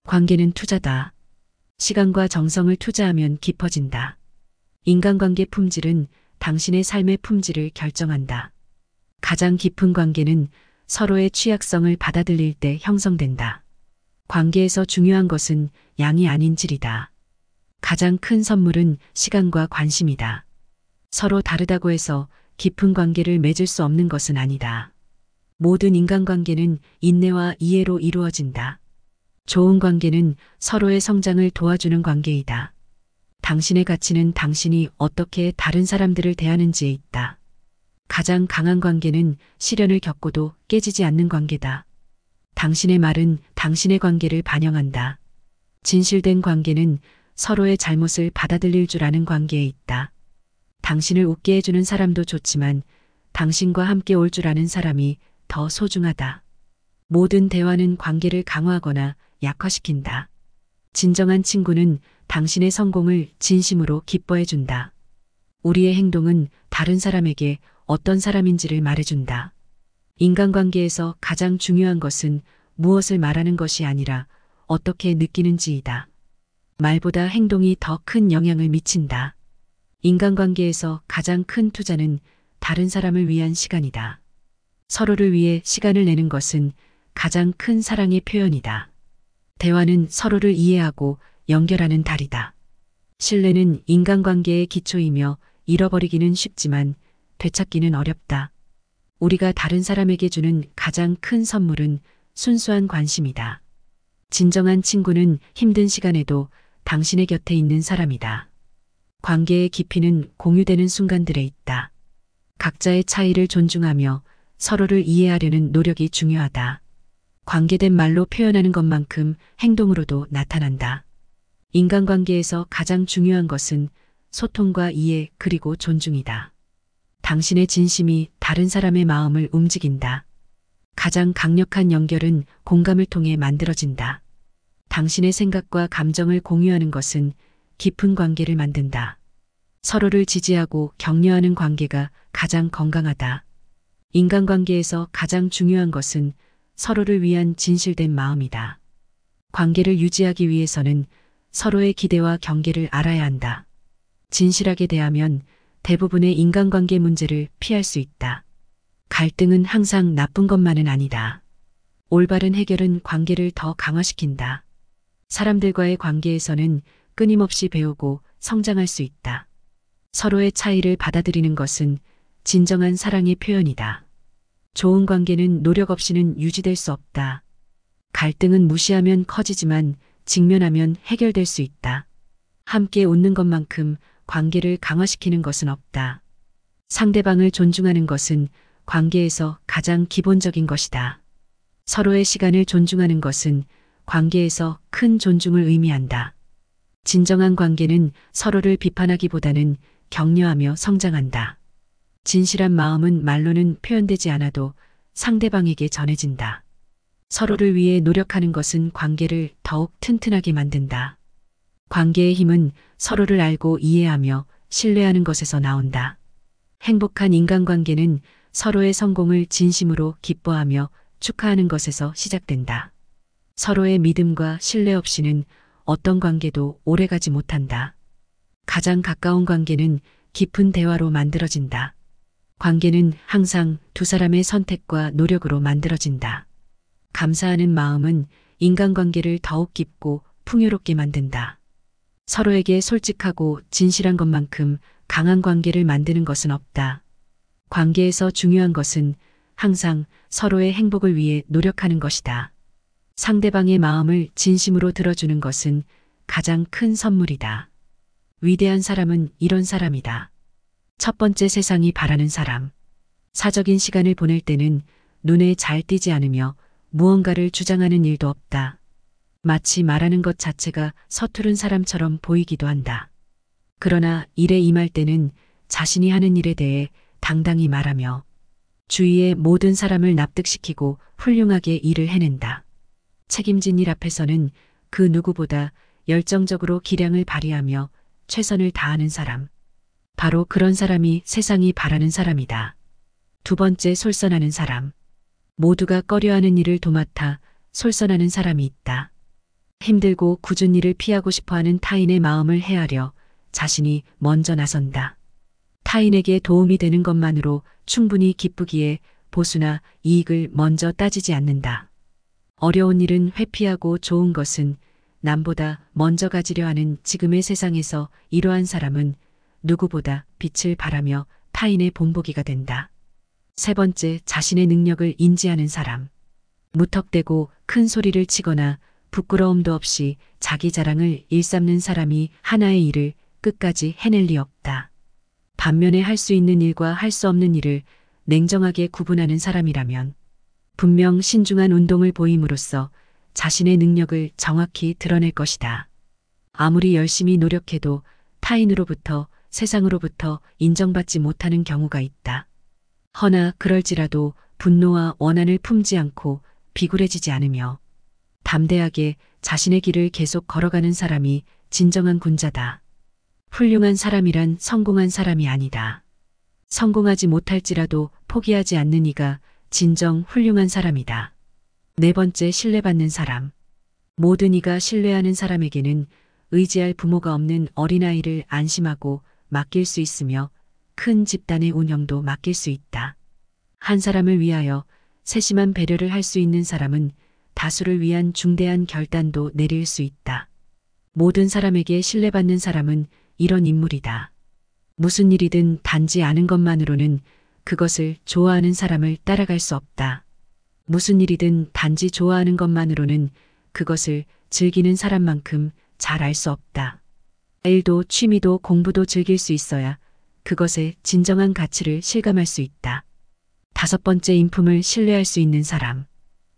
관계는 투자다. 시간과 정성을 투자하면 깊어진다. 인간관계 품질은 당신의 삶의 품질을 결정한다. 가장 깊은 관계는 서로의 취약성을 받아들일 때 형성된다. 관계에서 중요한 것은 양이 아닌 질이다. 가장 큰 선물은 시간과 관심이다. 서로 다르다고 해서 깊은 관계를 맺을 수 없는 것은 아니다. 모든 인간관계는 인내와 이해로 이루어진다. 좋은 관계는 서로의 성장을 도와주는 관계이다. 당신의 가치는 당신이 어떻게 다른 사람들을 대하는지에 있다. 가장 강한 관계는 시련을 겪고도 깨지지 않는 관계다. 당신의 말은 당신의 관계를 반영한다. 진실된 관계는 서로의 잘못을 받아들일 줄 아는 관계에 있다. 당신을 웃게 해주는 사람도 좋지만 당신과 함께 올 줄 아는 사람이 더 소중하다. 모든 대화는 관계를 강화하거나 약화시킨다. 진정한 친구는 당신의 성공을 진심으로 기뻐해준다. 우리의 행동은 다른 사람에게 어떤 사람인지를 말해준다. 인간관계에서 가장 중요한 것은 무엇을 말하는 것이 아니라 어떻게 느끼는지이다. 말보다 행동이 더 큰 영향을 미친다. 인간관계에서 가장 큰 투자는 다른 사람을 위한 시간이다. 서로를 위해 시간을 내는 것은 가장 큰 사랑의 표현이다. 대화는 서로를 이해하고 연결하는 다리다. 신뢰는 인간관계의 기초이며 잃어버리기는 쉽지만 되찾기는 어렵다. 우리가 다른 사람에게 주는 가장 큰 선물은 순수한 관심이다. 진정한 친구는 힘든 시간에도 당신의 곁에 있는 사람이다. 관계의 깊이는 공유되는 순간들에 있다. 각자의 차이를 존중하며 서로를 이해하려는 노력이 중요하다. 관계된 말로 표현하는 것만큼 행동으로도 나타난다. 인간관계에서 가장 중요한 것은 소통과 이해 그리고 존중이다. 당신의 진심이 다른 사람의 마음을 움직인다. 가장 강력한 연결은 공감을 통해 만들어진다. 당신의 생각과 감정을 공유하는 것은 깊은 관계를 만든다. 서로를 지지하고 격려하는 관계가 가장 건강하다. 인간관계에서 가장 중요한 것은 서로를 위한 진실된 마음이다. 관계를 유지하기 위해서는 서로의 기대와 경계를 알아야 한다. 진실하게 대하면 대부분의 인간관계 문제를 피할 수 있다. 갈등은 항상 나쁜 것만은 아니다. 올바른 해결은 관계를 더 강화시킨다. 사람들과의 관계에서는 끊임없이 배우고 성장할 수 있다. 서로의 차이를 받아들이는 것은 진정한 사랑의 표현이다. 좋은 관계는 노력 없이는 유지될 수 없다. 갈등은 무시하면 커지지만 직면하면 해결될 수 있다. 함께 웃는 것만큼 관계를 강화시키는 것은 없다. 상대방을 존중하는 것은 관계에서 가장 기본적인 것이다. 서로의 시간을 존중하는 것은 관계에서 큰 존중을 의미한다. 진정한 관계는 서로를 비판하기보다는 격려하며 성장한다. 진실한 마음은 말로는 표현되지 않아도 상대방에게 전해진다. 서로를 위해 노력하는 것은 관계를 더욱 튼튼하게 만든다. 관계의 힘은 서로를 알고 이해하며 신뢰하는 것에서 나온다. 행복한 인간관계는 서로의 성공을 진심으로 기뻐하며 축하하는 것에서 시작된다. 서로의 믿음과 신뢰 없이는 어떤 관계도 오래가지 못한다. 가장 가까운 관계는 깊은 대화로 만들어진다. 관계는 항상 두 사람의 선택과 노력으로 만들어진다. 감사하는 마음은 인간관계를 더욱 깊고 풍요롭게 만든다. 서로에게 솔직하고 진실한 것만큼 강한 관계를 만드는 것은 없다. 관계에서 중요한 것은 항상 서로의 행복을 위해 노력하는 것이다. 상대방의 마음을 진심으로 들어주는 것은 가장 큰 선물이다. 위대한 사람은 이런 사람이다. 첫 번째, 세상이 바라는 사람. 사적인 시간을 보낼 때는 눈에 잘 띄지 않으며 무언가를 주장하는 일도 없다. 마치 말하는 것 자체가 서투른 사람처럼 보이기도 한다. 그러나 일에 임할 때는 자신이 하는 일에 대해 당당히 말하며 주위의 모든 사람을 납득시키고 훌륭하게 일을 해낸다. 책임진 일 앞에서는 그 누구보다 열정적으로 기량을 발휘하며 최선을 다하는 사람. 바로 그런 사람이 세상이 바라는 사람이다. 두 번째, 솔선하는 사람. 모두가 꺼려하는 일을 도맡아 솔선하는 사람이 있다. 힘들고 굳은 일을 피하고 싶어하는 타인의 마음을 헤아려 자신이 먼저 나선다. 타인에게 도움이 되는 것만으로 충분히 기쁘기에 보수나 이익을 먼저 따지지 않는다. 어려운 일은 회피하고 좋은 것은 남보다 먼저 가지려 하는 지금의 세상에서 이러한 사람은 누구보다 빛을 발하며 타인의 본보기가 된다. 세 번째, 자신의 능력을 인지하는 사람. 무턱대고 큰 소리를 치거나 부끄러움도 없이 자기 자랑을 일삼는 사람이 하나의 일을 끝까지 해낼 리 없다. 반면에 할 수 있는 일과 할 수 없는 일을 냉정하게 구분하는 사람이라면 분명 신중한 운동을 보임으로써 자신의 능력을 정확히 드러낼 것이다. 아무리 열심히 노력해도 타인으로부터, 세상으로부터 인정받지 못하는 경우가 있다. 허나 그럴지라도 분노와 원한을 품지 않고 비굴해지지 않으며 담대하게 자신의 길을 계속 걸어가는 사람이 진정한 군자다. 훌륭한 사람이란 성공한 사람이 아니다. 성공하지 못할지라도 포기하지 않는 이가 진정 훌륭한 사람이다. 네 번째, 신뢰받는 사람. 모든 이가 신뢰하는 사람에게는 의지할 부모가 없는 어린아이를 안심하고 맡길 수 있으며 큰 집단의 운영도 맡길 수 있다. 한 사람을 위하여 세심한 배려를 할 수 있는 사람은 다수를 위한 중대한 결단도 내릴 수 있다. 모든 사람에게 신뢰받는 사람은 이런 인물이다. 무슨 일이든 단지 아는 것만으로는 그것을 좋아하는 사람을 따라갈 수 없다. 무슨 일이든 단지 좋아하는 것만으로는 그것을 즐기는 사람만큼 잘 알 수 없다. 일도 취미도 공부도 즐길 수 있어야 그것의 진정한 가치를 실감할 수 있다. 다섯 번째, 인품을 신뢰할 수 있는 사람.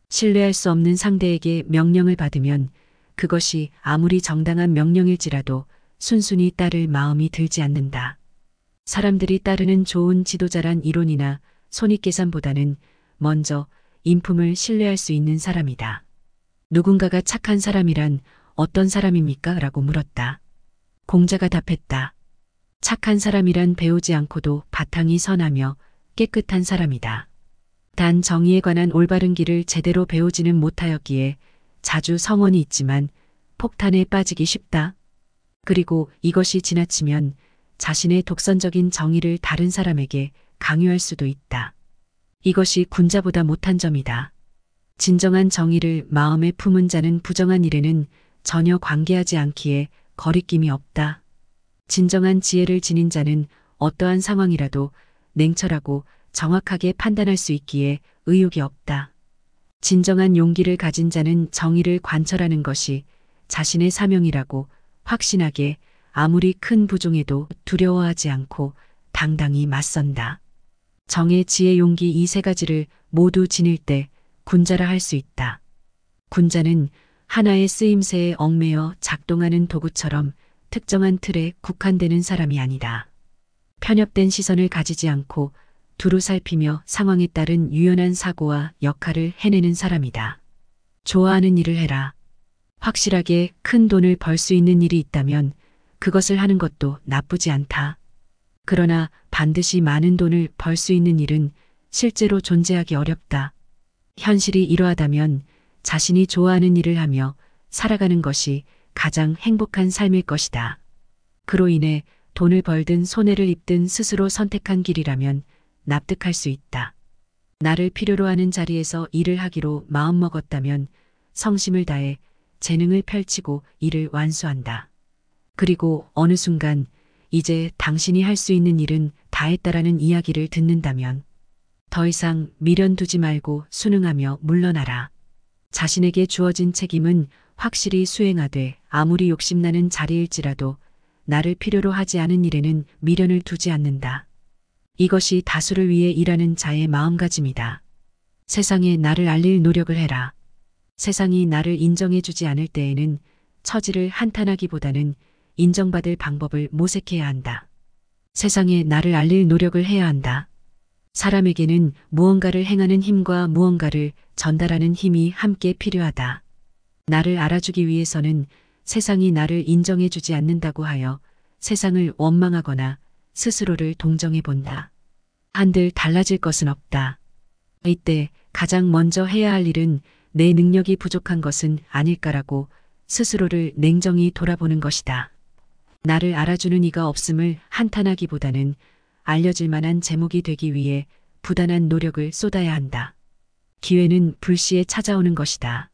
신뢰할 수 없는 상대에게 명령을 받으면 그것이 아무리 정당한 명령일지라도 순순히 따를 마음이 들지 않는다. 사람들이 따르는 좋은 지도자란 이론이나 손익계산보다는 먼저 인품을 신뢰할 수 있는 사람이다. 누군가가 착한 사람이란 어떤 사람입니까? 라고 물었다. 공자가 답했다. 착한 사람이란 배우지 않고도 바탕이 선하며 깨끗한 사람이다. 단 정의에 관한 올바른 길을 제대로 배우지는 못하였기에 자주 성언이 있지만 폭탄에 빠지기 쉽다. 그리고 이것이 지나치면 자신의 독선적인 정의를 다른 사람에게 강요할 수도 있다. 이것이 군자보다 못한 점이다. 진정한 정의를 마음에 품은 자는 부정한 일에는 전혀 관계하지 않기에 거리낌이 없다. 진정한 지혜를 지닌 자는 어떠한 상황이라도 냉철하고 정확하게 판단할 수 있기에 의욕이 없다. 진정한 용기를 가진 자는 정의를 관철하는 것이 자신의 사명이라고 확신하게 아무리 큰 부종에도 두려워하지 않고 당당히 맞선다. 정의, 지혜, 용기 이 세 가지를 모두 지닐 때 군자라 할 수 있다. 군자는 하나의 쓰임새에 얽매여 작동하는 도구처럼 특정한 틀에 국한되는 사람이 아니다. 편협된 시선을 가지지 않고 두루 살피며 상황에 따른 유연한 사고와 역할을 해내는 사람이다. 좋아하는 일을 해라. 확실하게 큰 돈을 벌 수 있는 일이 있다면 그것을 하는 것도 나쁘지 않다. 그러나 반드시 많은 돈을 벌 수 있는 일은 실제로 존재하기 어렵다. 현실이 이러하다면 자신이 좋아하는 일을 하며 살아가는 것이 가장 행복한 삶일 것이다. 그로 인해 돈을 벌든 손해를 입든 스스로 선택한 길이라면 납득할 수 있다. 나를 필요로 하는 자리에서 일을 하기로 마음먹었다면 성심을 다해 재능을 펼치고 일을 완수한다. 그리고 어느 순간 이제 당신이 할 수 있는 일은 다 했다라는 이야기를 듣는다면 더 이상 미련 두지 말고 순응하며 물러나라. 자신에게 주어진 책임은 확실히 수행하되 아무리 욕심나는 자리일지라도 나를 필요로 하지 않은 일에는 미련을 두지 않는다. 이것이 다수를 위해 일하는 자의 마음가짐이다. 세상에 나를 알릴 노력을 해라. 세상이 나를 인정해주지 않을 때에는 처지를 한탄하기보다는 인정받을 방법을 모색해야 한다. 세상에 나를 알릴 노력을 해야 한다. 사람에게는 무언가를 행하는 힘과 무언가를 전달하는 힘이 함께 필요하다. 나를 알아주기 위해서는 세상이 나를 인정해주지 않는다고 하여 세상을 원망하거나 스스로를 동정해 본다. 한들 달라질 것은 없다. 이때 가장 먼저 해야 할 일은 내 능력이 부족한 것은 아닐까라고 스스로를 냉정히 돌아보는 것이다. 나를 알아주는 이가 없음을 한탄하기보다는 알려질 만한 제목이 되기 위해 부단한 노력을 쏟아야 한다. 기회는 불시에 찾아오는 것이다.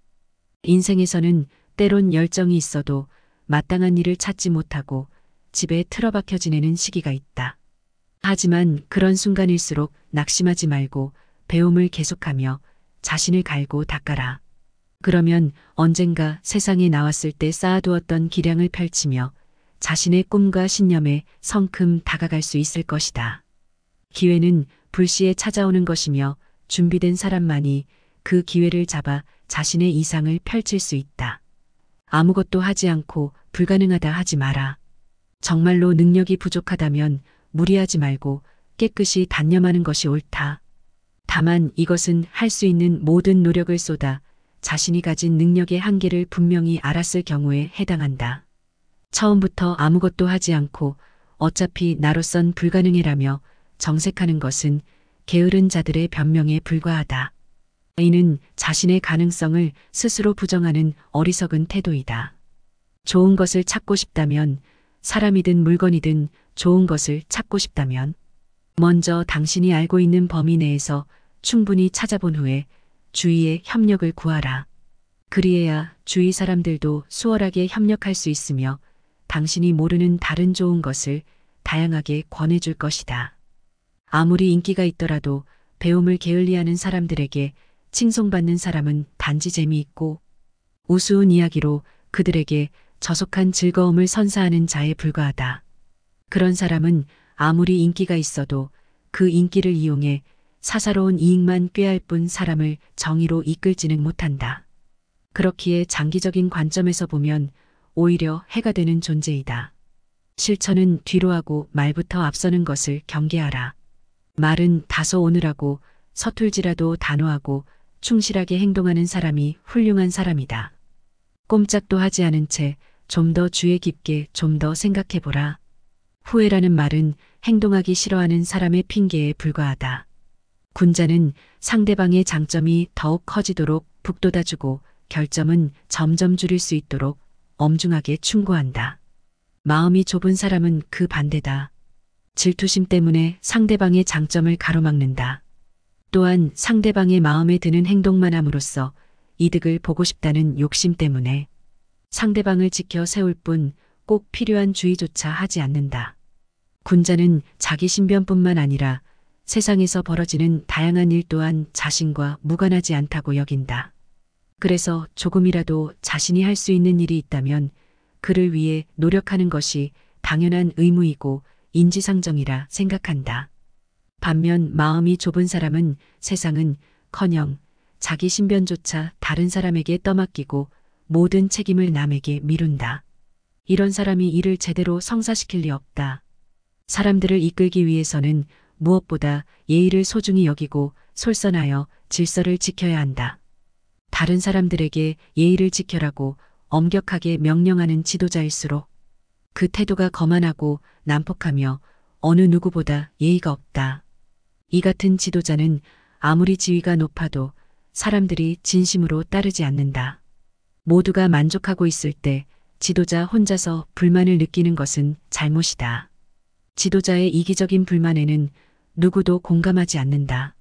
인생에서는 때론 열정이 있어도 마땅한 일을 찾지 못하고 집에 틀어박혀 지내는 시기가 있다. 하지만 그런 순간일수록 낙심하지 말고 배움을 계속하며 자신을 갈고 닦아라. 그러면 언젠가 세상에 나왔을 때 쌓아두었던 기량을 펼치며 자신의 꿈과 신념에 성큼 다가갈 수 있을 것이다. 기회는 불시에 찾아오는 것이며 준비된 사람만이 그 기회를 잡아 자신의 이상을 펼칠 수 있다. 아무것도 하지 않고 불가능하다 하지 마라. 정말로 능력이 부족하다면 무리하지 말고 깨끗이 단념하는 것이 옳다. 다만 이것은 할 수 있는 모든 노력을 쏟아 자신이 가진 능력의 한계를 분명히 알았을 경우에 해당한다. 처음부터 아무것도 하지 않고 어차피 나로선 불가능해라며 정색하는 것은 게으른 자들의 변명에 불과하다. 이는 자신의 가능성을 스스로 부정하는 어리석은 태도이다. 좋은 것을 찾고 싶다면 사람이든 물건이든 좋은 것을 찾고 싶다면 먼저 당신이 알고 있는 범위 내에서 충분히 찾아본 후에 주위의 협력을 구하라. 그리해야 주위 사람들도 수월하게 협력할 수 있으며 당신이 모르는 다른 좋은 것을 다양하게 권해줄 것이다. 아무리 인기가 있더라도 배움을 게을리하는 사람들에게 칭송받는 사람은 단지 재미있고 우스운 이야기로 그들에게 저속한 즐거움을 선사하는 자에 불과하다. 그런 사람은 아무리 인기가 있어도 그 인기를 이용해 사사로운 이익만 꾀할 뿐 사람을 정의로 이끌지는 못한다. 그렇기에 장기적인 관점에서 보면 오히려 해가 되는 존재이다. 실천은 뒤로 하고 말부터 앞서는 것을 경계하라. 말은 다소 오늘하고 서툴지라도 단호하고 충실하게 행동하는 사람이 훌륭한 사람이다. 꼼짝도 하지 않은 채 좀 더 주의 깊게 좀 더 생각해보라. 후회라는 말은 행동하기 싫어하는 사람의 핑계에 불과하다. 군자는 상대방의 장점이 더욱 커지도록 북돋아주고 결점은 점점 줄일 수 있도록 엄중하게 충고한다. 마음이 좁은 사람은 그 반대다. 질투심 때문에 상대방의 장점을 가로막는다. 또한 상대방의 마음에 드는 행동만 함으로써 이득을 보고 싶다는 욕심 때문에 상대방을 지켜 세울 뿐 꼭 필요한 주의조차 하지 않는다. 군자는 자기 신변뿐만 아니라 세상에서 벌어지는 다양한 일 또한 자신과 무관하지 않다고 여긴다. 그래서 조금이라도 자신이 할 수 있는 일이 있다면 그를 위해 노력하는 것이 당연한 의무이고 인지상정이라 생각한다. 반면 마음이 좁은 사람은 세상은커녕 자기 신변조차 다른 사람에게 떠맡기고 모든 책임을 남에게 미룬다. 이런 사람이 일을 제대로 성사시킬 리 없다. 사람들을 이끌기 위해서는 무엇보다 예의를 소중히 여기고 솔선하여 질서를 지켜야 한다. 다른 사람들에게 예의를 지켜라고 엄격하게 명령하는 지도자일수록 그 태도가 거만하고 난폭하며 어느 누구보다 예의가 없다. 이 같은 지도자는 아무리 지위가 높아도 사람들이 진심으로 따르지 않는다. 모두가 만족하고 있을 때 지도자 혼자서 불만을 느끼는 것은 잘못이다. 지도자의 이기적인 불만에는 누구도 공감하지 않는다.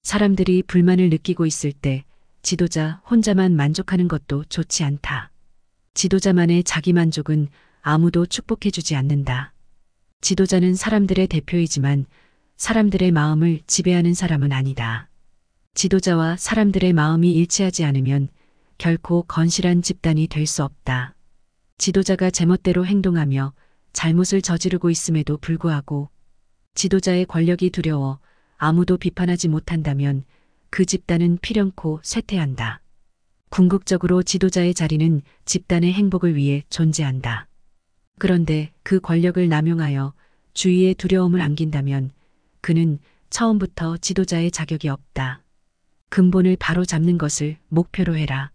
사람들이 불만을 느끼고 있을 때 지도자 혼자만 만족하는 것도 좋지 않다. 지도자만의 자기 만족은 아무도 축복해주지 않는다. 지도자는 사람들의 대표이지만 사람들의 마음을 지배하는 사람은 아니다. 지도자와 사람들의 마음이 일치하지 않으면 결코 건실한 집단이 될 수 없다. 지도자가 제멋대로 행동하며 잘못을 저지르고 있음에도 불구하고 지도자의 권력이 두려워 아무도 비판하지 못한다면 그 집단은 필연코 쇠퇴한다. 궁극적으로 지도자의 자리는 집단의 행복을 위해 존재한다. 그런데 그 권력을 남용하여 주위에 두려움을 안긴다면 그는 처음부터 지도자의 자격이 없다. 근본을 바로 잡는 것을 목표로 해라.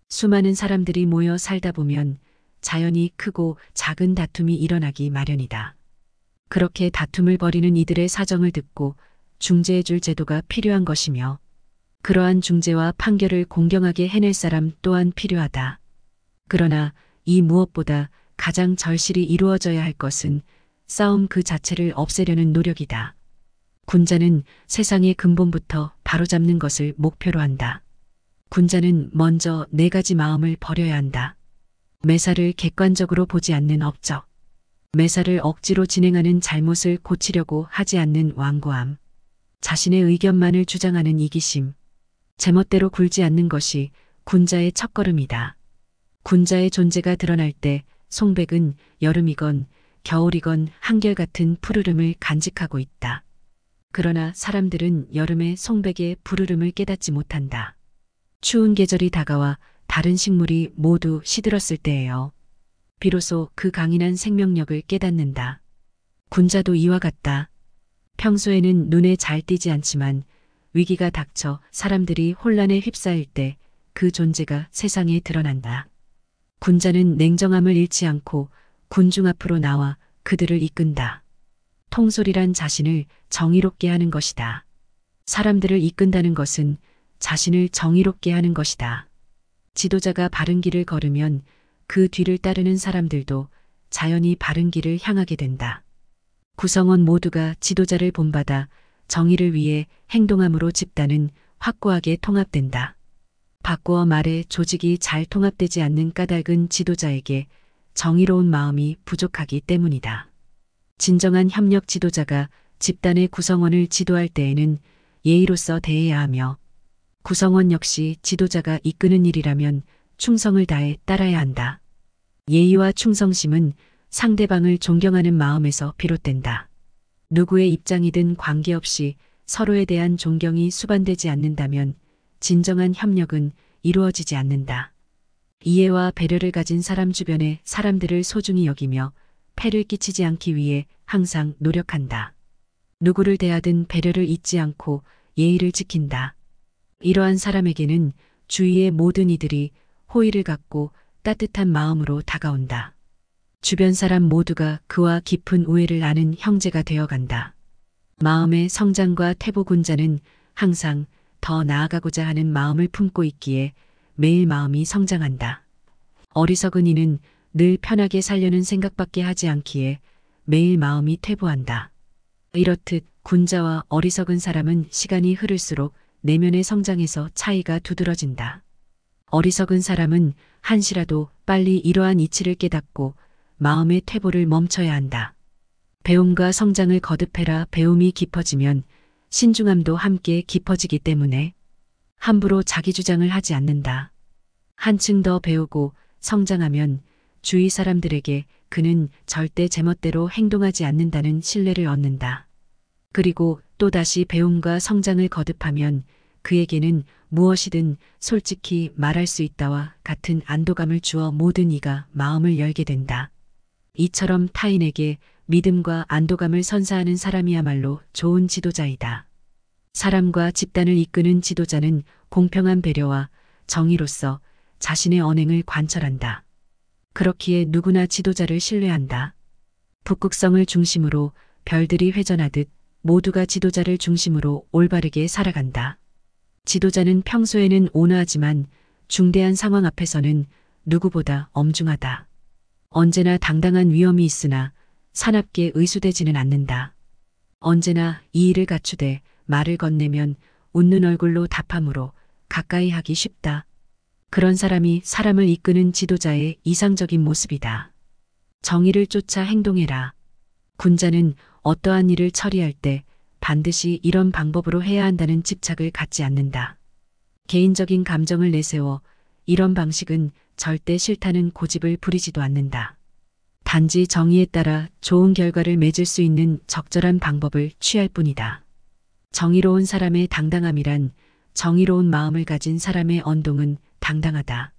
수많은 사람들이 모여 살다 보면 자연히 크고 작은 다툼이 일어나기 마련이다. 그렇게 다툼을 벌이는 이들의 사정을 듣고 중재해줄 제도가 필요한 것이며 그러한 중재와 판결을 공정하게 해낼 사람 또한 필요하다. 그러나 이 무엇보다 가장 절실히 이루어져야 할 것은 싸움 그 자체를 없애려는 노력이다. 군자는 세상의 근본부터 바로잡는 것을 목표로 한다. 군자는 먼저 네 가지 마음을 버려야 한다. 매사를 객관적으로 보지 않는 업적, 매사를 억지로 진행하는 잘못을 고치려고 하지 않는 완고함, 자신의 의견만을 주장하는 이기심, 제멋대로 굴지 않는 것이 군자의 첫걸음이다. 군자의 존재가 드러날 때 송백은 여름이건 겨울이건 한결같은 푸르름을 간직하고 있다. 그러나 사람들은 여름의 송백의 푸르름을 깨닫지 못한다. 추운 계절이 다가와 다른 식물이 모두 시들었을 때예요. 비로소 그 강인한 생명력을 깨닫는다. 군자도 이와 같다. 평소에는 눈에 잘 띄지 않지만 위기가 닥쳐 사람들이 혼란에 휩싸일 때 그 존재가 세상에 드러난다. 군자는 냉정함을 잃지 않고 군중 앞으로 나와 그들을 이끈다. 통솔이란 자신을 정의롭게 하는 것이다. 사람들을 이끈다는 것은 자신을 정의롭게 하는 것이다. 지도자가 바른 길을 걸으면 그 뒤를 따르는 사람들도 자연히 바른 길을 향하게 된다. 구성원 모두가 지도자를 본받아 정의를 위해 행동함으로 집단은 확고하게 통합된다. 바꾸어 말해 조직이 잘 통합되지 않는 까닭은 지도자에게 정의로운 마음이 부족하기 때문이다. 진정한 협력 지도자가 집단의 구성원을 지도할 때에는 예의로서 대해야 하며 구성원 역시 지도자가 이끄는 일이라면 충성을 다해 따라야 한다. 예의와 충성심은 상대방을 존경하는 마음에서 비롯된다. 누구의 입장이든 관계없이 서로에 대한 존경이 수반되지 않는다면 진정한 협력은 이루어지지 않는다. 이해와 배려를 가진 사람 주변의 사람들을 소중히 여기며 폐를 끼치지 않기 위해 항상 노력한다. 누구를 대하든 배려를 잊지 않고 예의를 지킨다. 이러한 사람에게는 주위의 모든 이들이 호의를 갖고 따뜻한 마음으로 다가온다. 주변 사람 모두가 그와 깊은 우애를 아는 형제가 되어간다. 마음의 성장과 태보군자는 항상 더 나아가고자 하는 마음을 품고 있기에 매일 마음이 성장한다. 어리석은 이는 늘 편하게 살려는 생각밖에 하지 않기에 매일 마음이 퇴보한다. 이렇듯 군자와 어리석은 사람은 시간이 흐를수록 내면의 성장에서 차이가 두드러진다. 어리석은 사람은 한시라도 빨리 이러한 이치를 깨닫고 마음의 퇴보를 멈춰야 한다. 배움과 성장을 거듭해라. 배움이 깊어지면 신중함도 함께 깊어지기 때문에 함부로 자기 주장을 하지 않는다. 한층 더 배우고 성장하면 주위 사람들에게 그는 절대 제멋대로 행동하지 않는다는 신뢰를 얻는다. 그리고 또다시 배움과 성장을 거듭하면 그에게는 무엇이든 솔직히 말할 수 있다와 같은 안도감을 주어 모든 이가 마음을 열게 된다. 이처럼 타인에게 믿음과 안도감을 선사하는 사람이야말로 좋은 지도자이다. 사람과 집단을 이끄는 지도자는 공평한 배려와 정의로서 자신의 언행을 관철한다. 그렇기에 누구나 지도자를 신뢰한다. 북극성을 중심으로 별들이 회전하듯 모두가 지도자를 중심으로 올바르게 살아간다. 지도자는 평소에는 온화하지만 중대한 상황 앞에서는 누구보다 엄중하다. 언제나 당당한 위엄이 있으나 사납게 의수되지는 않는다. 언제나 이의를 갖추되 말을 건네면 웃는 얼굴로 답함으로 가까이 하기 쉽다. 그런 사람이 사람을 이끄는 지도자의 이상적인 모습이다. 정의를 쫓아 행동해라. 군자는 어떠한 일을 처리할 때 반드시 이런 방법으로 해야 한다는 집착을 갖지 않는다. 개인적인 감정을 내세워 이런 방식은 절대 싫다는 고집을 부리지도 않는다. 단지 정의에 따라 좋은 결과를 맺을 수 있는 적절한 방법을 취할 뿐이다. 정의로운 사람의 당당함이란 정의로운 마음을 가진 사람의 언동은 당당하다.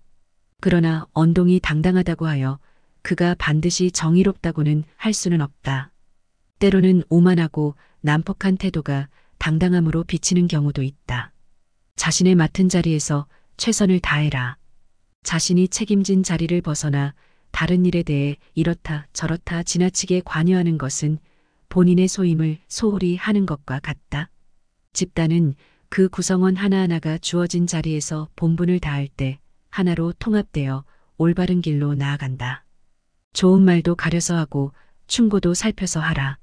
그러나 언동이 당당하다고 하여 그가 반드시 정의롭다고는 할 수는 없다. 때로는 오만하고 난폭한 태도가 당당함으로 비치는 경우도 있다. 자신의 맡은 자리에서 최선을 다해라. 자신이 책임진 자리를 벗어나 다른 일에 대해 이렇다 저렇다 지나치게 관여하는 것은 본인의 소임을 소홀히 하는 것과 같다. 집단은 그 구성원 하나하나가 주어진 자리에서 본분을 다할 때 하나로 통합되어 올바른 길로 나아간다. 좋은 말도 가려서 하고 충고도 살펴서 하라.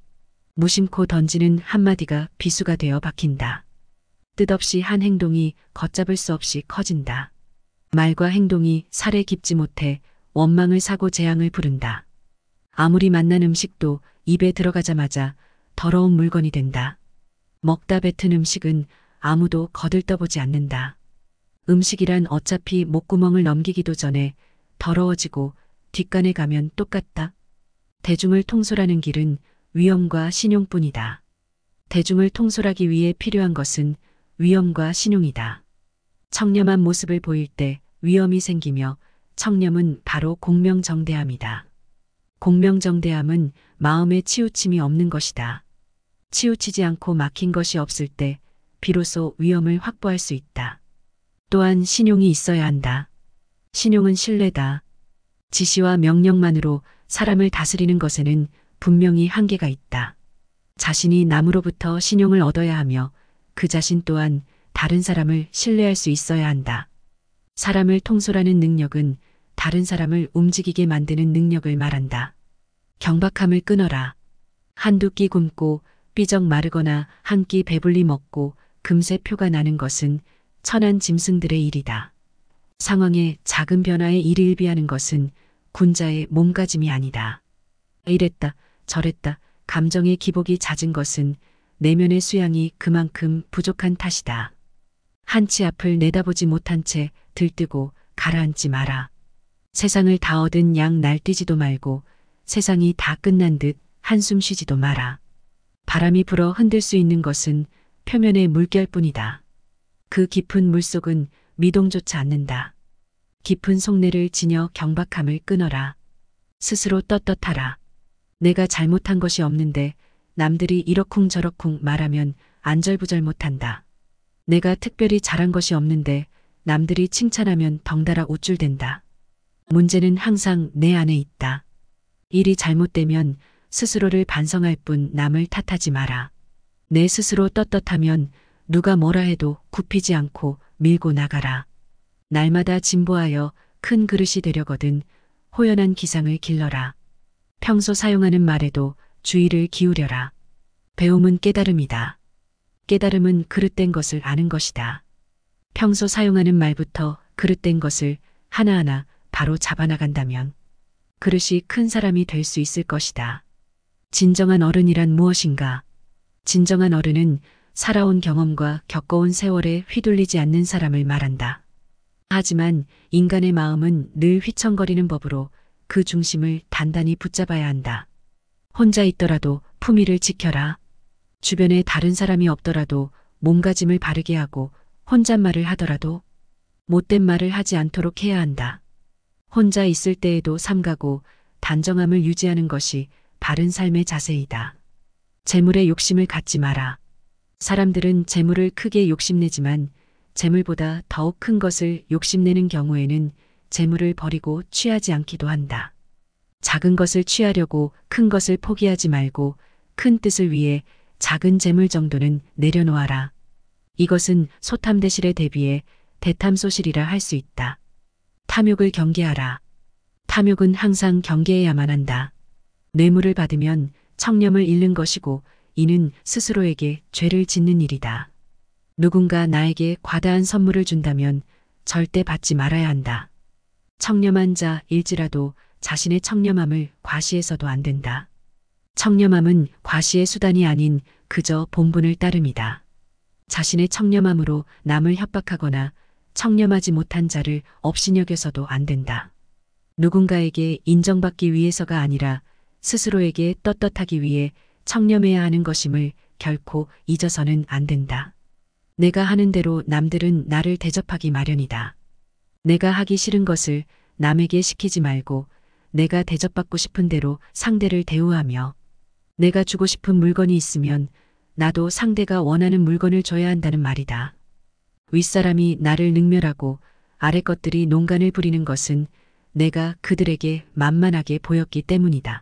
무심코 던지는 한마디가 비수가 되어 박힌다. 뜻없이 한 행동이 걷잡을 수 없이 커진다. 말과 행동이 살에 깊지 못해 원망을 사고 재앙을 부른다. 아무리 맛난 음식도 입에 들어가자마자 더러운 물건이 된다. 먹다 뱉은 음식은 아무도 거들떠보지 않는다. 음식이란 어차피 목구멍을 넘기기도 전에 더러워지고 뒷간에 가면 똑같다. 대중을 통솔하는 길은 위엄과 신용뿐이다. 대중을 통솔하기 위해 필요한 것은 위엄과 신용이다. 청렴한 모습을 보일 때 위엄이 생기며 청렴은 바로 공명정대함이다. 공명정대함은 마음에 치우침이 없는 것이다. 치우치지 않고 막힌 것이 없을 때 비로소 위엄을 확보할 수 있다. 또한 신용이 있어야 한다. 신용은 신뢰다. 지시와 명령만으로 사람을 다스리는 것에는 분명히 한계가 있다. 자신이 남으로부터 신용을 얻어야 하며 그 자신 또한 다른 사람을 신뢰할 수 있어야 한다. 사람을 통솔하는 능력은 다른 사람을 움직이게 만드는 능력을 말한다. 경박함을 끊어라. 한두 끼 굶고 삐적 마르거나 한 끼 배불리 먹고 금세 표가 나는 것은 천한 짐승들의 일이다. 상황의 작은 변화에 일일비하는 것은 군자의 몸가짐이 아니다. 이랬다 저랬다 감정의 기복이 잦은 것은 내면의 수양이 그만큼 부족한 탓이다. 한치 앞을 내다보지 못한 채 들뜨고 가라앉지 마라. 세상을 다 얻은 양 날뛰지도 말고 세상이 다 끝난 듯 한숨 쉬지도 마라. 바람이 불어 흔들 수 있는 것은 표면의 물결뿐이다. 그 깊은 물속은 미동조차 않는다. 깊은 속내를 지녀 경박함을 끊어라. 스스로 떳떳하라. 내가 잘못한 것이 없는데 남들이 이러쿵저러쿵 말하면 안절부절 못한다. 내가 특별히 잘한 것이 없는데 남들이 칭찬하면 덩달아 우쭐댄다. 문제는 항상 내 안에 있다. 일이 잘못되면 스스로를 반성할 뿐 남을 탓하지 마라. 내 스스로 떳떳하면 누가 뭐라 해도 굽히지 않고 밀고 나가라. 날마다 진보하여 큰 그릇이 되려거든 호연한 기상을 길러라. 평소 사용하는 말에도 주의를 기울여라. 배움은 깨달음이다. 깨달음은 그릇된 것을 아는 것이다. 평소 사용하는 말부터 그릇된 것을 하나하나 바로 잡아나간다면 그릇이 큰 사람이 될 수 있을 것이다. 진정한 어른이란 무엇인가? 진정한 어른은 살아온 경험과 겪어온 세월에 휘둘리지 않는 사람을 말한다. 하지만 인간의 마음은 늘 휘청거리는 법으로 그 중심을 단단히 붙잡아야 한다. 혼자 있더라도 품위를 지켜라. 주변에 다른 사람이 없더라도 몸가짐을 바르게 하고 혼잣말을 하더라도 못된 말을 하지 않도록 해야 한다. 혼자 있을 때에도 삼가고 단정함을 유지하는 것이 바른 삶의 자세이다. 재물에 욕심을 갖지 마라. 사람들은 재물을 크게 욕심내지만 재물보다 더욱 큰 것을 욕심내는 경우에는 재물을 버리고 취하지 않기도 한다. 작은 것을 취하려고 큰 것을 포기하지 말고 큰 뜻을 위해 작은 재물 정도는 내려놓아라. 이것은 소탐대실에 대비해 대탐소실이라 할 수 있다. 탐욕을 경계하라. 탐욕은 항상 경계해야만 한다. 뇌물을 받으면 청렴을 잃는 것이고 이는 스스로에게 죄를 짓는 일이다. 누군가 나에게 과다한 선물을 준다면 절대 받지 말아야 한다. 청렴한 자일지라도 자신의 청렴함을 과시해서도 안 된다. 청렴함은 과시의 수단이 아닌 그저 본분을 따름이다. 자신의 청렴함으로 남을 협박하거나 청렴하지 못한 자를 업신여겨서도 안 된다. 누군가에게 인정받기 위해서가 아니라 스스로에게 떳떳하기 위해 청렴해야 하는 것임을 결코 잊어서는 안 된다. 내가 하는 대로 남들은 나를 대접하기 마련이다. 내가 하기 싫은 것을 남에게 시키지 말고 내가 대접받고 싶은 대로 상대를 대우하며 내가 주고 싶은 물건이 있으면 나도 상대가 원하는 물건을 줘야 한다는 말이다. 윗사람이 나를 능멸하고 아래 것들이 농간을 부리는 것은 내가 그들에게 만만하게 보였기 때문이다.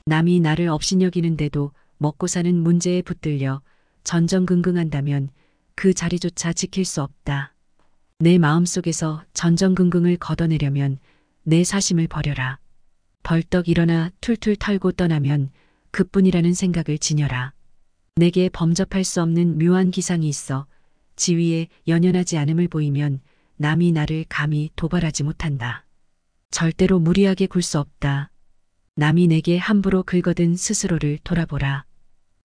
남이 나를 업신여기는데도 먹고 사는 문제에 붙들려 전전긍긍한다면 그 자리조차 지킬 수 없다. 내 마음속에서 전전긍긍을 걷어내려면 내 사심을 버려라. 벌떡 일어나 툴툴 털고 떠나면 그뿐이라는 생각을 지녀라. 내게 범접할 수 없는 묘한 기상이 있어 지위에 연연하지 않음을 보이면 남이 나를 감히 도발하지 못한다. 절대로 무리하게 굴 수 없다. 남이 내게 함부로 긁어든 스스로를 돌아보라.